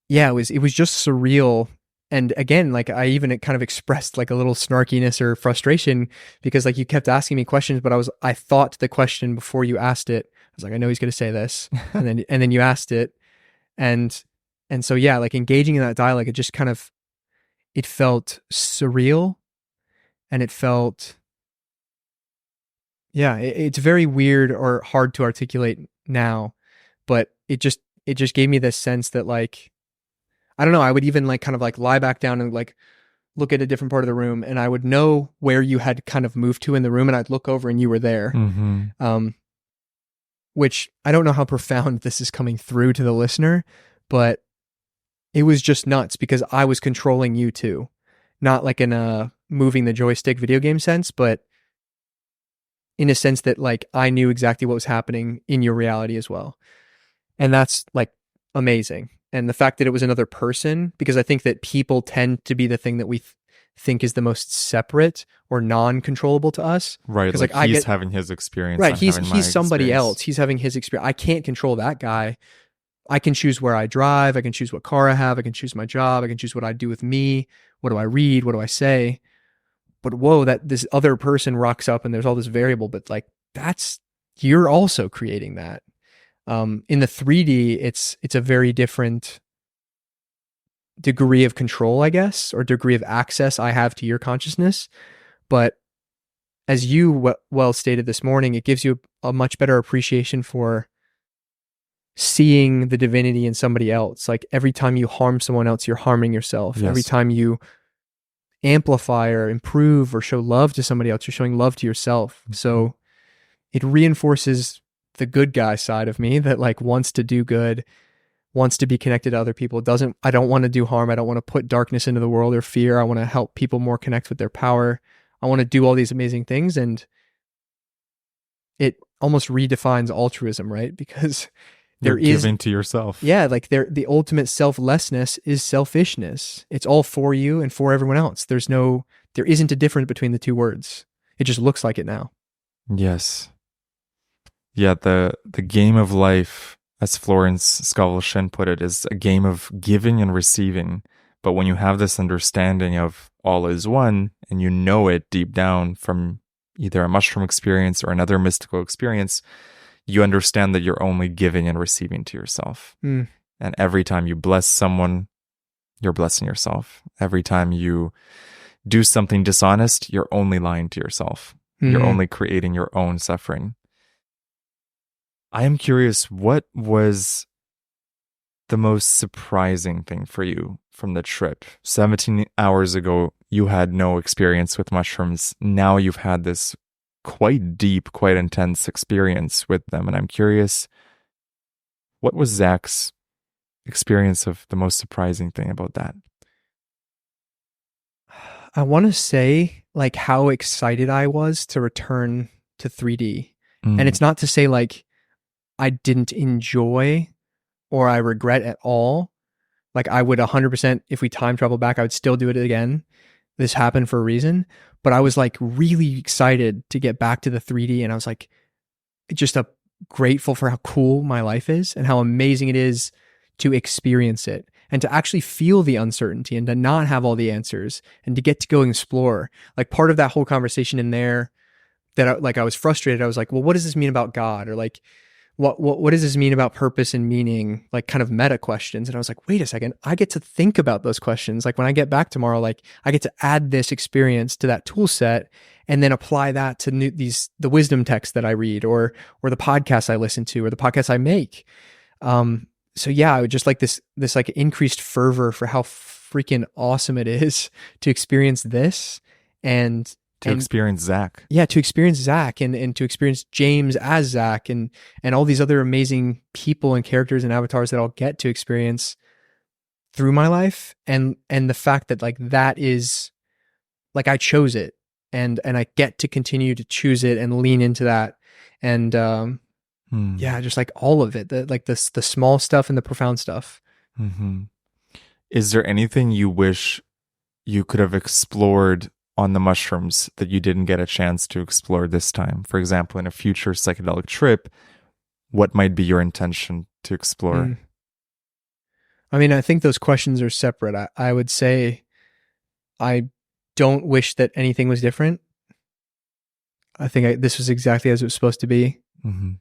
yeah, it was just surreal. And again, like I even kind of expressed like a little snarkiness or frustration because like you kept asking me questions, but I thought the question before you asked it. I was like, I know he's going to say this, and then you asked it, and so yeah, like engaging in that dialogue, it felt surreal, and it felt, yeah, it's very weird or hard to articulate now, but it just gave me this sense that like, I don't know, I would even like kind of like lie back down and like look at a different part of the room, and I would know where you had kind of moved to in the room, and I'd look over and you were there. Mm-hmm. Which I don't know how profound this is coming through to the listener, but it was just nuts because I was controlling you too. Not like in a moving the joystick video game sense, but in a sense that like I knew exactly what was happening in your reality as well. And that's like amazing. And the fact that it was another person, because I think that people tend to be the thing that we think is the most separate or non-controllable to us. Right, like he's having his experience. Right, he's somebody else. He's having his experience. I can't control that guy. I can choose where I drive. I can choose what car I have. I can choose my job. I can choose what I do with me. What do I read? What do I say? But whoa, that this other person rocks up and there's all this variable. But like you're also creating that. In the 3D, it's a very different degree of control, I guess, or degree of access I have to your consciousness. But as you well stated this morning, it gives you a much better appreciation for seeing the divinity in somebody else. Like every time you harm someone else, you're harming yourself. Yes. Every time you amplify or improve or show love to somebody else, you're showing love to yourself. Mm-hmm. So it reinforces the good guy side of me that like wants to do good, wants to be connected to other people. I don't want to do harm. I don't want to put darkness into the world or fear. I want to help people more connect with their power. I want to do all these amazing things. And it almost redefines altruism, right? Because you're giving to yourself. Yeah, like the ultimate selflessness is selfishness. It's all for you and for everyone else. There isn't a difference between the two words. It just looks like it now. Yes. Yeah, the game of life, as Florence Scovel-Shen put it, is a game of giving and receiving. But when you have this understanding of all is one, and you know it deep down from either a mushroom experience or another mystical experience, you understand that you're only giving and receiving to yourself. Mm. And every time you bless someone, you're blessing yourself. Every time you do something dishonest, you're only lying to yourself. Mm-hmm. You're only creating your own suffering. I am curious, what was the most surprising thing for you from the trip? 17 hours ago, you had no experience with mushrooms. Now you've had this quite deep, quite intense experience with them. And I'm curious, what was Zach's experience of the most surprising thing about that? I want to say like how excited I was to return to 3D. Mm. And it's not to say like I didn't enjoy or I regret at all. Like I would 100%, if we time travel back, I would still do it again. This happened for a reason. But I was like really excited to get back to the 3D. And I was like, just grateful for how cool my life is and how amazing it is to experience it. and to actually feel the uncertainty and to not have all the answers and to get to go explore. Like part of that whole conversation in there that I was frustrated. I was like, well, what does this mean about God? Or like, what does this mean about purpose and meaning? Like kind of meta questions. And I was like, wait a second, I get to think about those questions. Like when I get back tomorrow, like I get to add this experience to that tool set and then apply that to the wisdom texts that I read or the podcasts I listen to or the podcasts I make. So yeah, I would just like this like increased fervor for how freaking awesome it is to experience this and experience Zach. Yeah, to experience Zach and to experience James as Zach and all these other amazing people and characters and avatars that I'll get to experience through my life. And the fact that like that is like I chose it and I get to continue to choose it and lean into that. And yeah, just like all of it, the small stuff and the profound stuff. Mm-hmm. Is there anything you wish you could have explored on the mushrooms that you didn't get a chance to explore this time? For example, in a future psychedelic trip, what might be your intention to explore? I mean, I think those questions are separate. I would say I don't wish that anything was different. I think this was exactly as it was supposed to be. Mm-hmm.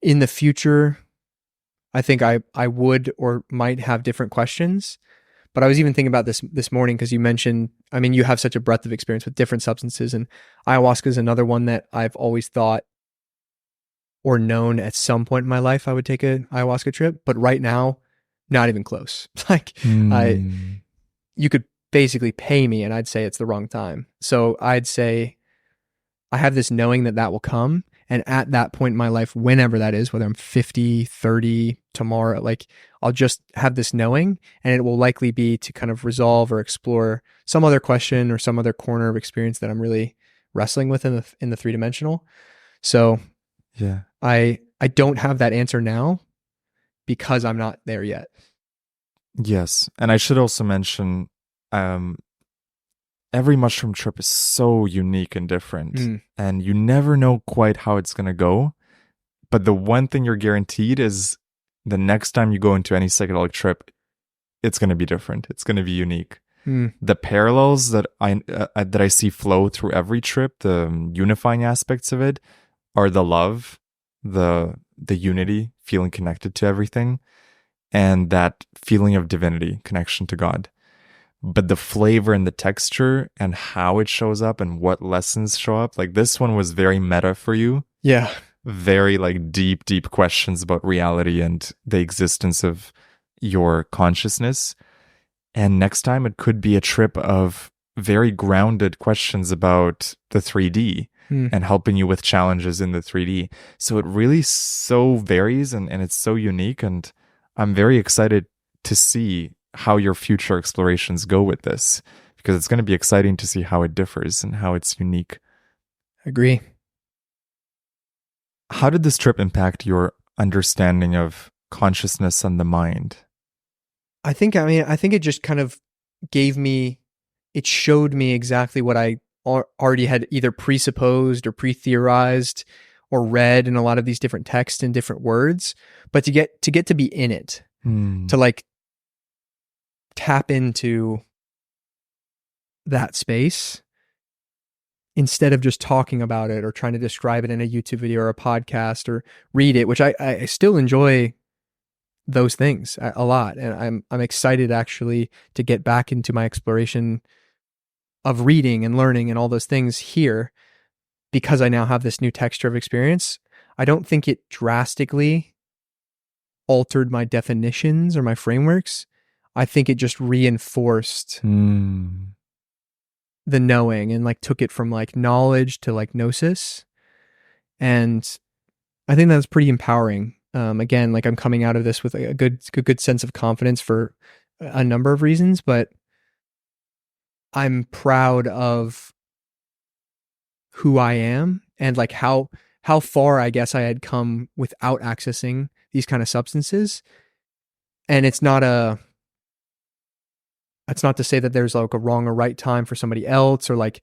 In the future, I think I would or might have different questions. But I was even thinking about this morning because you mentioned, I mean, you have such a breadth of experience with different substances, and ayahuasca is another one that I've always thought or known at some point in my life I would take an ayahuasca trip. But right now, not even close. Like you could basically pay me and I'd say it's the wrong time. So I'd say I have this knowing that will come. And at that point in my life, whenever that is, whether I'm 50, 30, tomorrow, like I'll just have this knowing, and it will likely be to kind of resolve or explore some other question or some other corner of experience that I'm really wrestling with in the 3-dimensional. So yeah, I don't have that answer now because I'm not there yet. Yes. And I should also mention, every mushroom trip is so unique and different, and you never know quite how it's going to go. But the one thing you're guaranteed is the next time you go into any psychedelic trip, it's going to be different. It's going to be unique. The parallels that I see flow through every trip, the unifying aspects of it, are the love, the unity, feeling connected to everything, and that feeling of divinity, connection to God. But the flavor and the texture and how it shows up and what lessons show up, like this one was very meta for you. Yeah. Very like deep questions about reality and the existence of your consciousness. And next time it could be a trip of very grounded questions about the 3D and helping you with challenges in the 3D. So it really so varies and it's so unique. And I'm very excited to see how your future explorations go with this, because it's going to be exciting to see how it differs and how it's unique. Agree. How did this trip impact your understanding of consciousness and the mind? I think it just kind of it showed me exactly what I already had either presupposed or pre-theorized or read in a lot of these different texts and different words, but to get to be in it, to like tap into that space instead of just talking about it or trying to describe it in a YouTube video or a podcast or read it, which I still enjoy those things a lot. And I'm excited actually to get back into my exploration of reading and learning and all those things here because I now have this new texture of experience. I don't think it drastically altered my definitions or my frameworks. I think it just reinforced the knowing and like took it from like knowledge to like gnosis. And I think that's pretty empowering. Again, like I'm coming out of this with a good sense of confidence for a number of reasons, but I'm proud of who I am and like how far I guess I had come without accessing these kind of substances. And it's not to say that there's like a wrong or right time for somebody else or like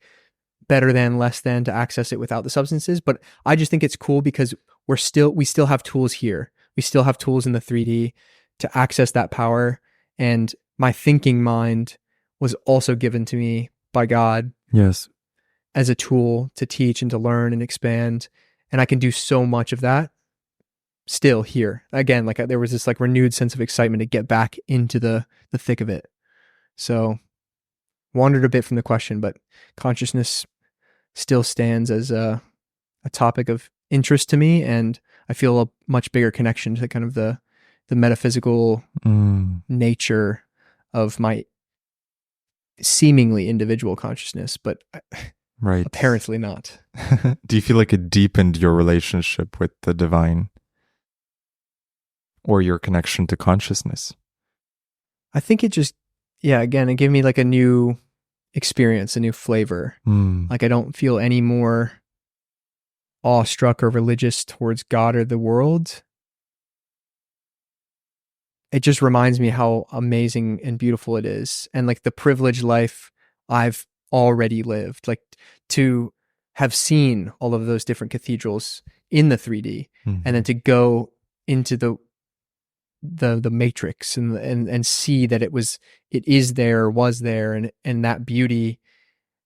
better than, less than to access it without the substances. But I just think it's cool because we still have tools here. We still have tools in the 3D to access that power And my thinking mind was also given to me by God Yes. as a tool to teach and to learn and expand. And I can do so much of that still here. Again, like there was this like renewed sense of excitement to get back into the thick of it. So wandered a bit from the question, but consciousness still stands as a topic of interest to me. And I feel a much bigger connection to kind of the metaphysical nature of my seemingly individual consciousness, but right. Apparently not. Do you feel like it deepened your relationship with the divine or your connection to consciousness? I think it just, again, it gave me like a new experience, a new flavor. Like I don't feel any more awestruck or religious towards God or the world. It just reminds me how amazing and beautiful it is, and like the privileged life I've already lived, like to have seen all of those different cathedrals in the 3D, and then to go into the matrix and see that it is there, was there, and that beauty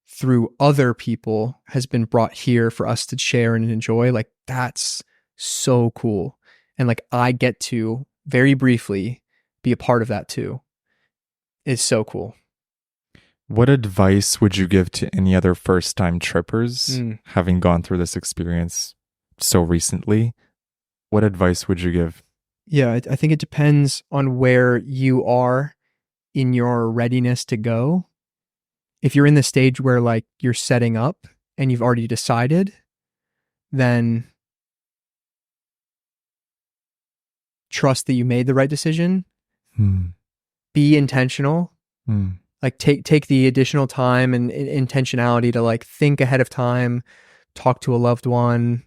through other people has been brought here for us to share and enjoy. Like that's so cool. And like I get to very briefly be a part of that too. It's so cool. What advice would you give to any other first-time trippers, having gone through this experience so recently? What advice would you give? Yeah, I think it depends on where you are in your readiness to go. If you're in the stage where like you're setting up and you've already decided, then trust that you made the right decision. Be intentional. Like take the additional time and intentionality to like think ahead of time, talk to a loved one,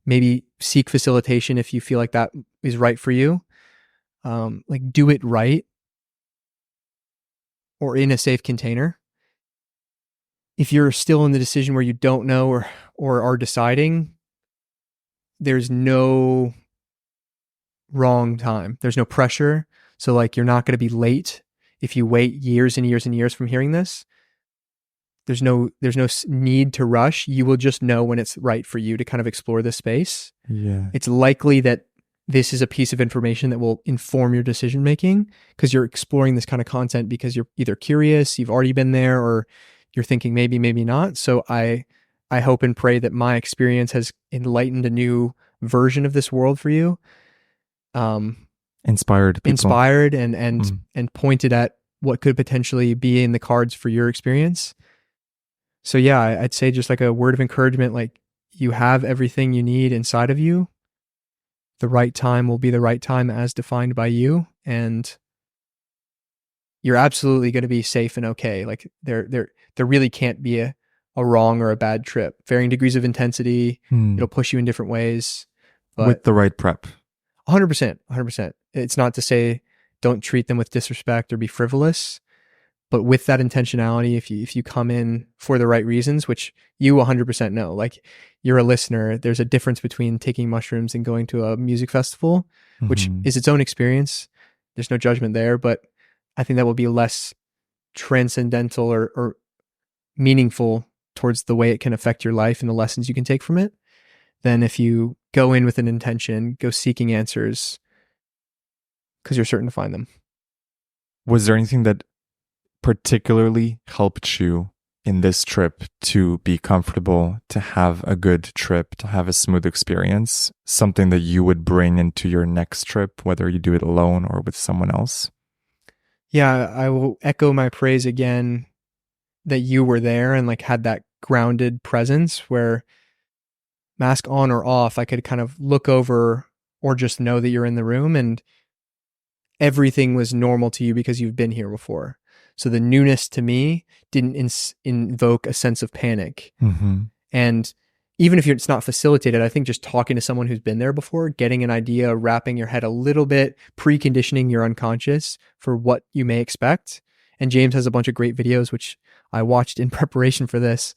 maybe seek facilitation if you feel like that is right for you. Like do it right or in a safe container. If you're still in the decision where you don't know or are deciding, there's no wrong time. There's no pressure. So like you're not going to be late if you wait years and years and years from hearing this. There's no need to rush. You will just know when it's right for you to kind of explore this space. Yeah. It's likely that this is a piece of information that will inform your decision making because you're exploring this kind of content because you're either curious, you've already been there, or you're thinking maybe, maybe not. So I hope and pray that my experience has enlightened a new version of this world for you. Inspired people. And pointed at what could potentially be in the cards for your experience. So yeah, I'd say just like a word of encouragement, like you have everything you need inside of you. The right time will be the right time as defined by you. And you're absolutely going to be safe and okay. Like there really can't be a wrong or a bad trip. Varying degrees of intensity. It'll push you in different ways. But with the right prep. 100%. It's not to say don't treat them with disrespect or be frivolous, but with that intentionality, if you come in for the right reasons, which you 100% know, like you're a listener, there's a difference between taking mushrooms and going to a music festival, which is its own experience. There's no judgment there, but I think that will be less transcendental or meaningful towards the way it can affect your life and the lessons you can take from it than if you go in with an intention, go seeking answers because you're certain to find them. Was there anything that particularly helped you in this trip to be comfortable, to have a good trip, to have a smooth experience? Something that you would bring into your next trip, whether you do it alone or with someone else? Yeah, I will echo my praise again that you were there and like had that grounded presence where mask on or off, I could kind of look over or just know that you're in the room and everything was normal to you because you've been here before. So the newness to me didn't invoke a sense of panic. And even if it's not facilitated, I think just talking to someone who's been there before, getting an idea, wrapping your head a little bit, preconditioning your unconscious for what you may expect. And James has a bunch of great videos, which I watched in preparation for this,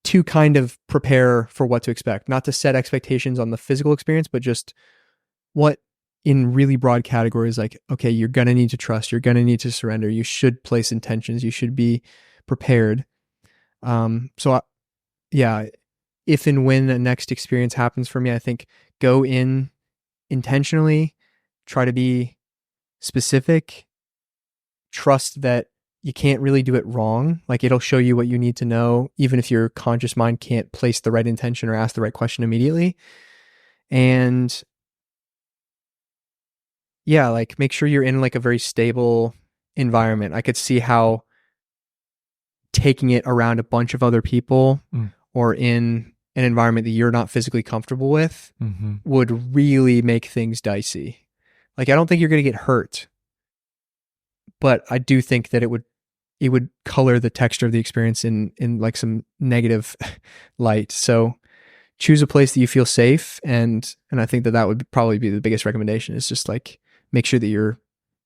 to kind of prepare for what to expect, not to set expectations on the physical experience, but just what in really broad categories, like, okay, you're going to need to trust, you're going to need to surrender, you should place intentions, you should be prepared. Yeah, if and when the next experience happens for me, I think go in intentionally, try to be specific, trust that you can't really do it wrong. Like, it'll show you what you need to know, even if your conscious mind can't place the right intention or ask the right question immediately. And yeah, like, make sure you're in like a very stable environment. I could see how taking it around a bunch of other people or in an environment that you're not physically comfortable with would really make things dicey. Like, I don't think you're going to get hurt, but I do think that it would color the texture of the experience in like some negative light. So choose a place that you feel safe. And I think that would probably be the biggest recommendation, is just like, make sure that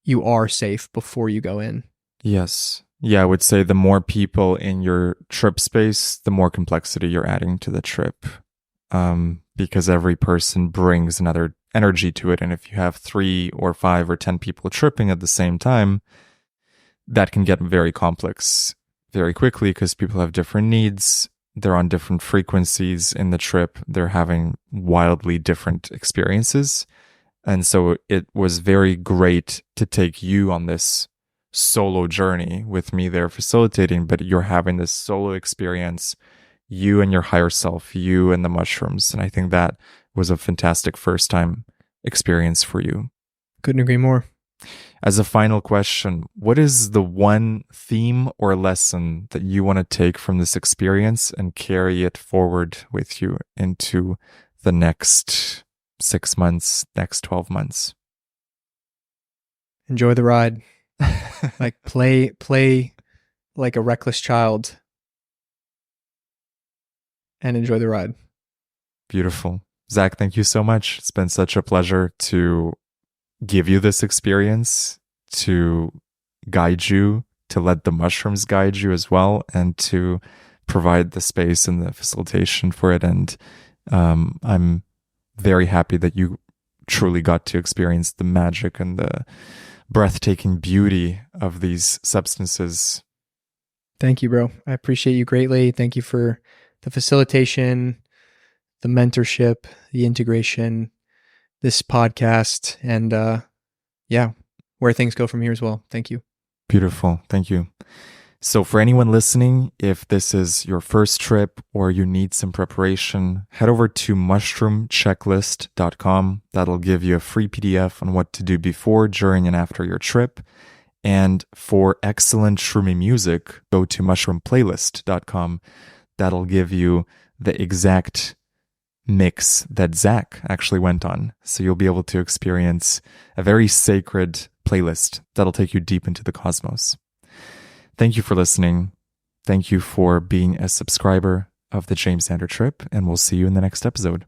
you are safe before you go in. Yes. Yeah, I would say the more people in your trip space, the more complexity you're adding to the trip, because every person brings another energy to it. And if you have 3 or 5 or 10 people tripping at the same time, that can get very complex very quickly, because people have different needs. They're on different frequencies in the trip. They're having wildly different experiences. And so it was very great to take you on this solo journey with me there facilitating, but you're having this solo experience, you and your higher self, you and the mushrooms. And I think that was a fantastic first time experience for you. Couldn't agree more. As a final question, what is the one theme or lesson that you want to take from this experience and carry it forward with you into the next 6 months, next 12 months? Enjoy the ride. Like, play like a reckless child and enjoy the ride. Beautiful. Zach, thank you so much. It's been such a pleasure to give you this experience, to guide you, to let the mushrooms guide you as well, and to provide the space and the facilitation for it. And I'm very happy that you truly got to experience the magic and the breathtaking beauty of these substances. Thank you, bro. I appreciate you greatly. Thank you for the facilitation, the mentorship, the integration, this podcast, and where things go from here as well. Thank you. Beautiful. Thank you. So for anyone listening, if this is your first trip or you need some preparation, head over to mushroomchecklist.com. That'll give you a free PDF on what to do before, during, and after your trip. And for excellent shroomy music, go to mushroomplaylist.com. That'll give you the exact mix that Zach actually went on. So you'll be able to experience a very sacred playlist that'll take you deep into the cosmos. Thank you for listening. Thank you for being a subscriber of the James Xander Trip, and we'll see you in the next episode.